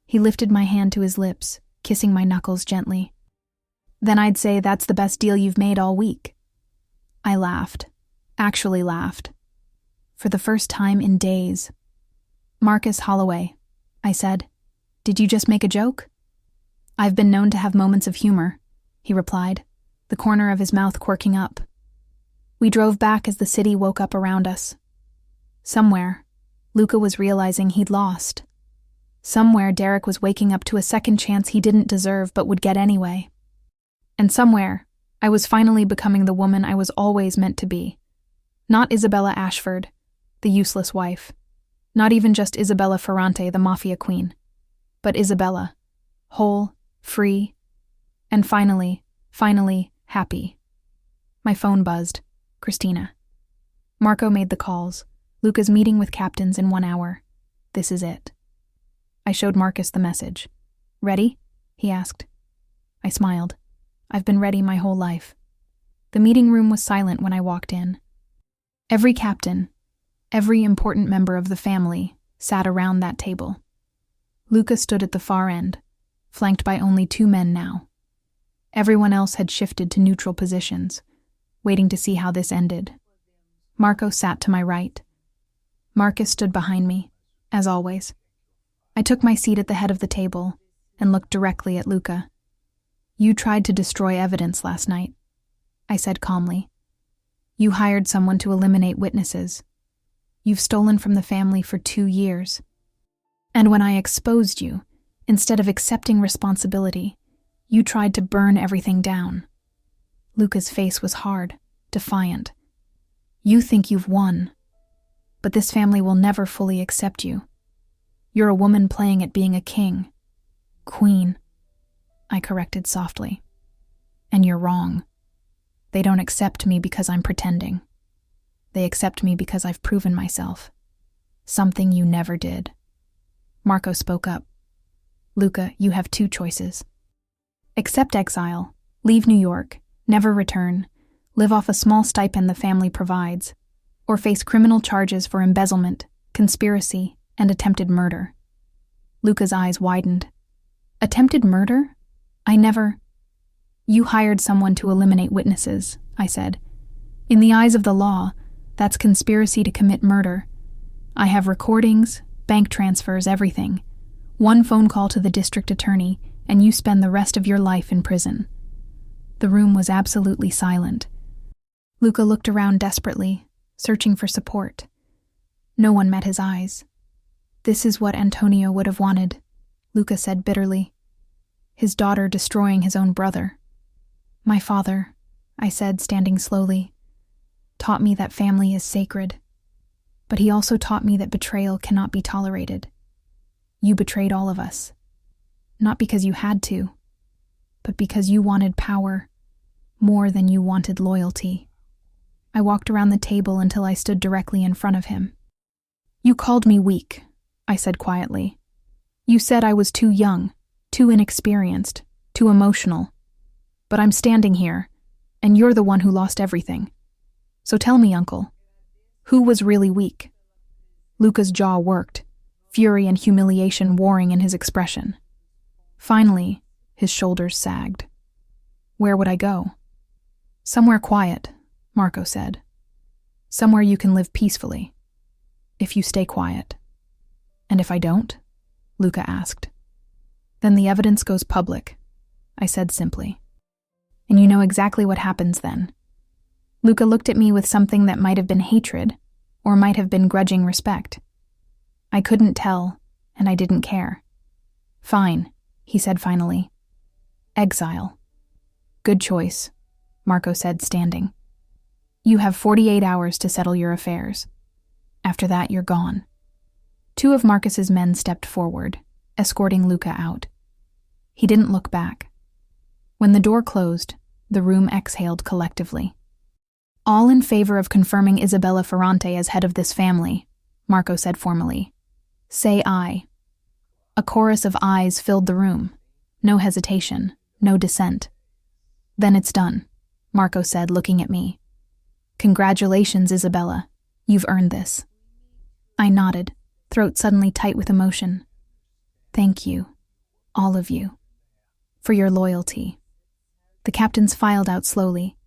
He lifted my hand to his lips, kissing my knuckles gently. Then I'd say that's the best deal you've made all week. I laughed. actually laughed. For the first time in days. "Marcus Holloway," I said. "Did you just make a joke?" "I've been known to have moments of humor," he replied, the corner of his mouth quirking up. We drove back as the city woke up around us. Somewhere, Luca was realizing he'd lost. Somewhere, Derek was waking up to a second chance he didn't deserve but would get anyway. And somewhere, I was finally becoming the woman I was always meant to be. Not Isabella Ashford, the useless wife. Not even just Isabella Ferrante, the Mafia queen. But Isabella, whole, free, and finally, happy. My phone buzzed. Christina. Marco made the calls. Luca's meeting with captains in 1 hour. This is it. I showed Marcus the message. "Ready?" he asked. I smiled. I've been ready my whole life. The meeting room was silent when I walked in. Every captain, every important member of the family, sat around that table. Luca stood at the far end, flanked by only 2 men now. Everyone else had shifted to neutral positions, waiting to see how this ended. Marco sat to my right. Marcus stood behind me, as always. I took my seat at the head of the table and looked directly at Luca. "You tried to destroy evidence last night," I said calmly. "You hired someone to eliminate witnesses. You've stolen from the family for 2 years. And when I exposed you, instead of accepting responsibility, you tried to burn everything down." Luca's face was hard, defiant. "You think you've won, but this family will never fully accept you. You're a woman playing at being a king. Queen," I corrected softly. "And you're wrong. They don't accept me because I'm pretending. They accept me because I've proven myself. Something you never did." Marco spoke up. "Luca, you have 2 choices. Accept exile, leave New York, never return, live off a small stipend the family provides, or face criminal charges for embezzlement, conspiracy, and attempted murder." Luca's eyes widened. "Attempted murder? I never—" "You hired someone to eliminate witnesses," I said. "In the eyes of the law, that's conspiracy to commit murder. I have recordings, bank transfers, everything. 1 phone call to the district attorney, and you spend the rest of your life in prison." The room was absolutely silent. Luca looked around desperately, searching for support. No one met his eyes. "This is what Antonio would have wanted," Luca said bitterly. "His daughter destroying his own brother." "My father," I said, standing slowly, "taught me that family is sacred. But he also taught me that betrayal cannot be tolerated. You betrayed all of us. Not because you had to, but because you wanted power more than you wanted loyalty." I walked around the table until I stood directly in front of him. "You called me weak," I said quietly. "You said I was too young, too inexperienced, too emotional. But I'm standing here, and you're the one who lost everything. So tell me, Uncle, who was really weak?" Luca's jaw worked, fury and humiliation warring in his expression. Finally, his shoulders sagged. "Where would I go?" "Somewhere quiet," Marco said. "Somewhere you can live peacefully. If you stay quiet." "And if I don't?" Luca asked. "Then the evidence goes public," I said simply. "And you know exactly what happens then." Luca looked at me with something that might have been hatred, or might have been grudging respect. I couldn't tell, and I didn't care. "Fine," he said finally. "Exile." "Good choice," Marco said, standing. "You have 48 hours to settle your affairs. After that, you're gone." 2 of Marcus's men stepped forward, escorting Luca out. He didn't look back. When the door closed, the room exhaled collectively. "All in favor of confirming Isabella Ferrante as head of this family," Marco said formally. "Say aye." A chorus of ayes filled the room. No hesitation, no dissent. "Then it's done," Marco said, looking at me. "Congratulations, Isabella. You've earned this." I nodded, throat suddenly tight with emotion. "Thank you, all of you, for your loyalty." The captains filed out slowly.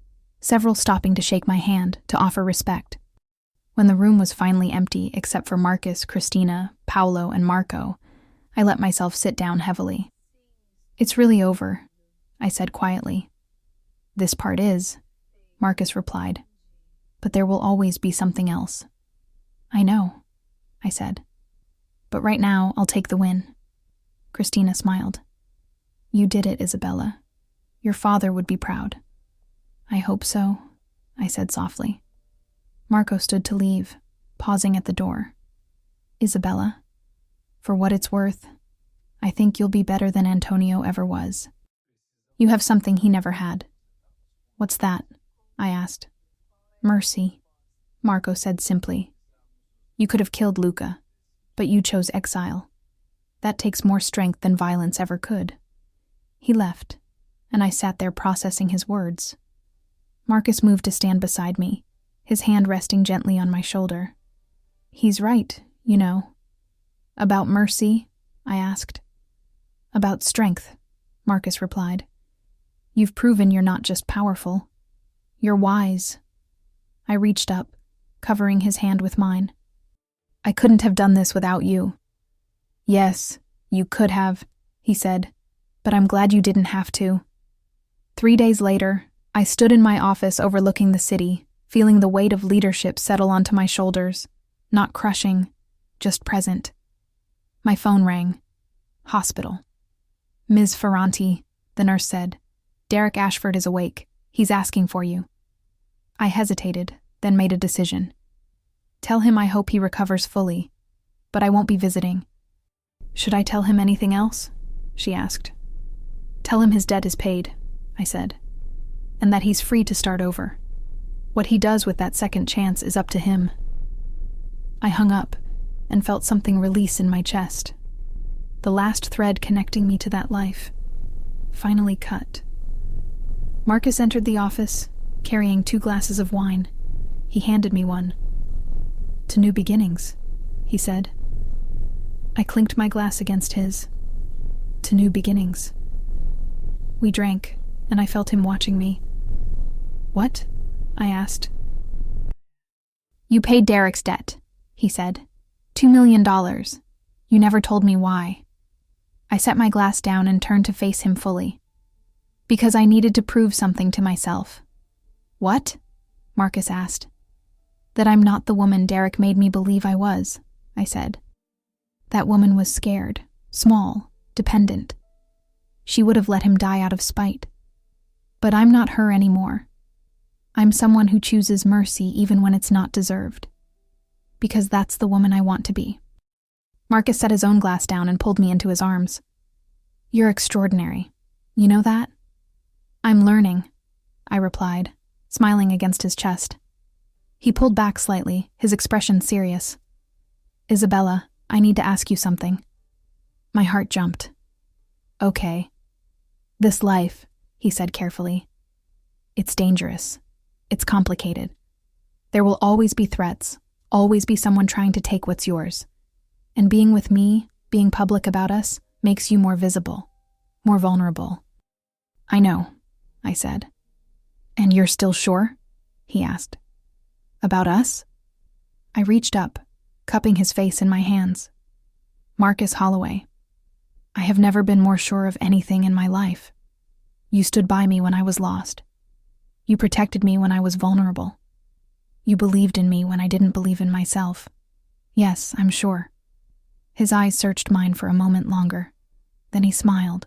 several stopping to shake my hand to offer respect. When the room was finally empty except for Marcus, Christina, Paolo, and Marco, I let myself sit down heavily. "It's really over," I said quietly. "This part is," Marcus replied. "But there will always be something else." "I know," I said. "But right now, I'll take the win." Christina smiled. "You did it, Isabella. Your father would be proud." "I hope so," I said softly. Marco stood to leave, pausing at the door. "Isabella, for what it's worth, I think you'll be better than Antonio ever was. You have something he never had." "What's that?" I asked. "Mercy," Marco said simply. "You could have killed Luca, but you chose exile. That takes more strength than violence ever could." He left, and I sat there processing his words. Marcus moved to stand beside me, his hand resting gently on my shoulder. "He's right, you know." "About mercy?" I asked. "About strength," Marcus replied. "You've proven you're not just powerful. You're wise." I reached up, covering his hand with mine. "I couldn't have done this without you." "Yes, you could have," he said, "but I'm glad you didn't have to." 3 days later, I stood in my office overlooking the city, feeling the weight of leadership settle onto my shoulders, not crushing, just present. My phone rang. Hospital. "Ms. Ferranti," the nurse said, "Derek Ashford is awake. He's asking for you." I hesitated, then made a decision. "Tell him I hope he recovers fully, but I won't be visiting." "Should I tell him anything else?" she asked. "Tell him his debt is paid," I said, "and that he's free to start over. What he does with that second chance is up to him." I hung up and felt something release in my chest. The last thread connecting me to that life, finally cut. Marcus entered the office, carrying 2 glasses of wine. He handed me one. "To new beginnings," he said. I clinked my glass against his. "To new beginnings." We drank, and I felt him watching me. "What?" I asked. "You paid Derek's debt," he said. $2 million. You never told me why." I set my glass down and turned to face him fully. "Because I needed to prove something to myself." "What?" Marcus asked. "That I'm not the woman Derek made me believe I was," I said. "That woman was scared, small, dependent. She would have let him die out of spite. But I'm not her anymore. I'm someone who chooses mercy even when it's not deserved. Because that's the woman I want to be." Marcus set his own glass down and pulled me into his arms. "You're extraordinary. You know that?" "I'm learning," I replied, smiling against his chest. He pulled back slightly, his expression serious. "Isabella, I need to ask you something." My heart jumped. "Okay." "This life," he said carefully. "It's dangerous. It's complicated. There will always be threats, always be someone trying to take what's yours. And being with me, being public about us, makes you more visible, more vulnerable." "I know," I said. "And you're still sure?" he asked. "About us?" I reached up, cupping his face in my hands. "Marcus Holloway, I have never been more sure of anything in my life. You stood by me when I was lost. You protected me when I was vulnerable. You believed in me when I didn't believe in myself. Yes, I'm sure." His eyes searched mine for a moment longer. Then he smiled.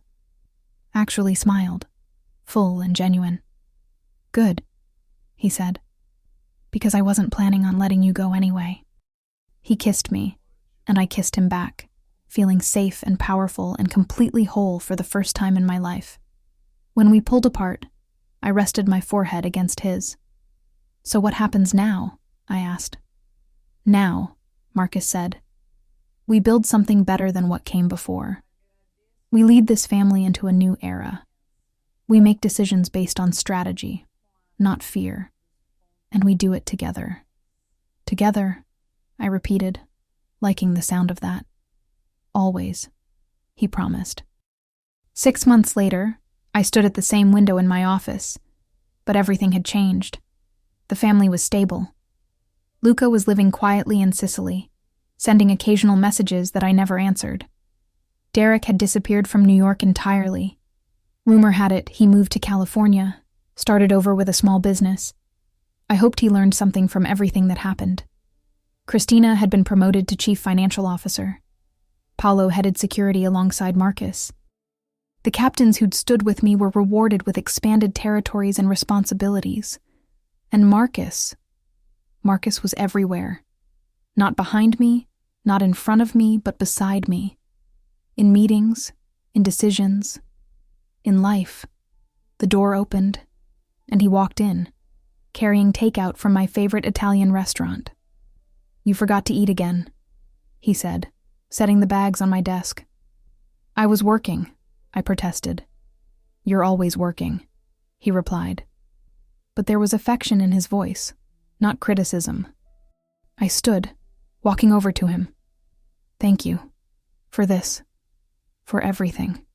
Actually smiled, full and genuine. "Good," he said, "because I wasn't planning on letting you go anyway." He kissed me, and I kissed him back, feeling safe and powerful and completely whole for the first time in my life. When we pulled apart, I rested my forehead against his. "So what happens now?" I asked. "Now," Marcus said, "we build something better than what came before. We lead this family into a new era. We make decisions based on strategy, not fear. And we do it together." "Together," I repeated, liking the sound of that. "Always," he promised. 6 months later, I stood at the same window in my office. But everything had changed. The family was stable. Luca was living quietly in Sicily, sending occasional messages that I never answered. Derek had disappeared from New York entirely. Rumor had it he moved to California, started over with a small business. I hoped he learned something from everything that happened. Christina had been promoted to chief financial officer. Paolo headed security alongside Marcus. The captains who'd stood with me were rewarded with expanded territories and responsibilities. And Marcus was everywhere. Not behind me, not in front of me, but beside me. In meetings, in decisions, in life. The door opened, and he walked in, carrying takeout from my favorite Italian restaurant. "You forgot to eat again," he said, setting the bags on my desk. "I was working," I protested. "You're always working," he replied. But there was affection in his voice, not criticism. I stood, walking over to him. "Thank you. For this. For everything."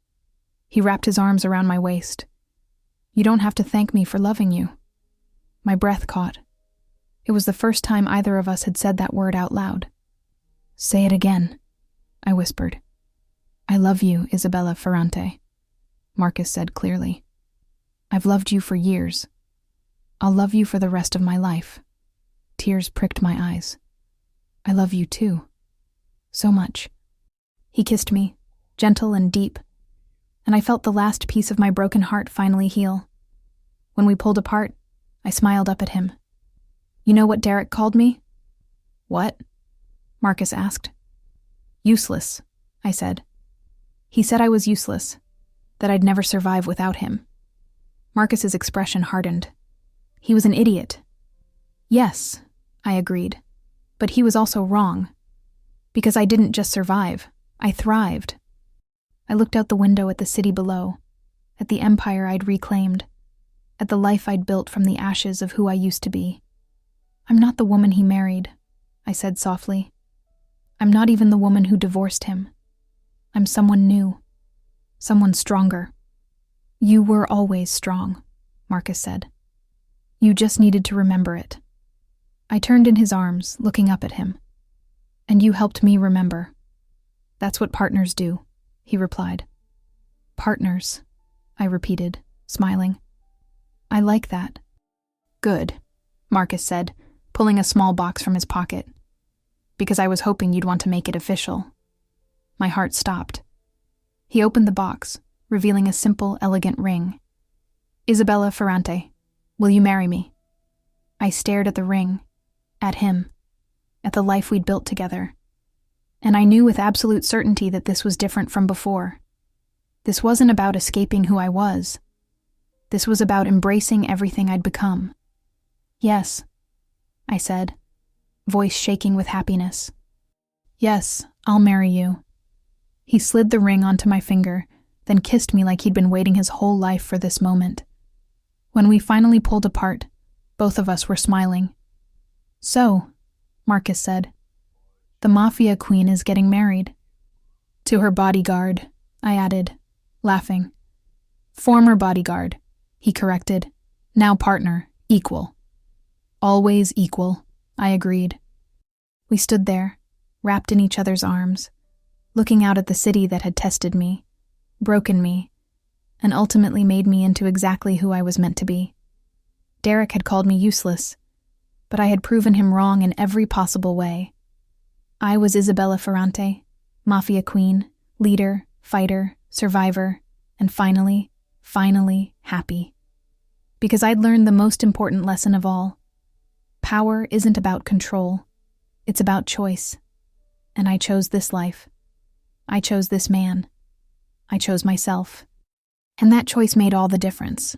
He wrapped his arms around my waist. "You don't have to thank me for loving you." My breath caught. It was the first time either of us had said that word out loud. "Say it again," I whispered. "I love you, Isabella Ferrante," Marcus said clearly. "I've loved you for years. I'll love you for the rest of my life." Tears pricked my eyes. "I love you too. So much." He kissed me, gentle and deep, and I felt the last piece of my broken heart finally heal. When we pulled apart, I smiled up at him. "You know what Derek called me?" "What?" Marcus asked. "Useless," I said. "He said I was useless, that I'd never survive without him." Marcus's expression hardened. "He was an idiot." "Yes," I agreed, "but he was also wrong. Because I didn't just survive, I thrived." I looked out the window at the city below, at the empire I'd reclaimed, at the life I'd built from the ashes of who I used to be. "I'm not the woman he married," I said softly. "I'm not even the woman who divorced him. I'm someone new, someone stronger." "You were always strong," Marcus said. "You just needed to remember it." I turned in his arms, looking up at him. "And you helped me remember." "That's what partners do," he replied. "Partners," I repeated, smiling. "I like that." "Good," Marcus said, pulling a small box from his pocket. "Because I was hoping you'd want to make it official." My heart stopped. He opened the box, revealing a simple, elegant ring. "Isabella Ferrante, will you marry me?" I stared at the ring, at him, at the life we'd built together. And I knew with absolute certainty that this was different from before. This wasn't about escaping who I was. This was about embracing everything I'd become. "Yes," I said, voice shaking with happiness. "Yes, I'll marry you." He slid the ring onto my finger, then kissed me like he'd been waiting his whole life for this moment. When we finally pulled apart, both of us were smiling. "So," Marcus said, "the Mafia queen is getting married." "To her bodyguard," I added, laughing. "Former bodyguard," he corrected. "Now partner, equal." "Always equal," I agreed. We stood there, wrapped in each other's arms, looking out at the city that had tested me, broken me, and ultimately made me into exactly who I was meant to be. Derek had called me useless, but I had proven him wrong in every possible way. I was Isabella Ferrante, Mafia queen, leader, fighter, survivor, and finally happy. Because I'd learned the most important lesson of all. Power isn't about control, it's about choice. And I chose this life. I chose this man. I chose myself. And that choice made all the difference.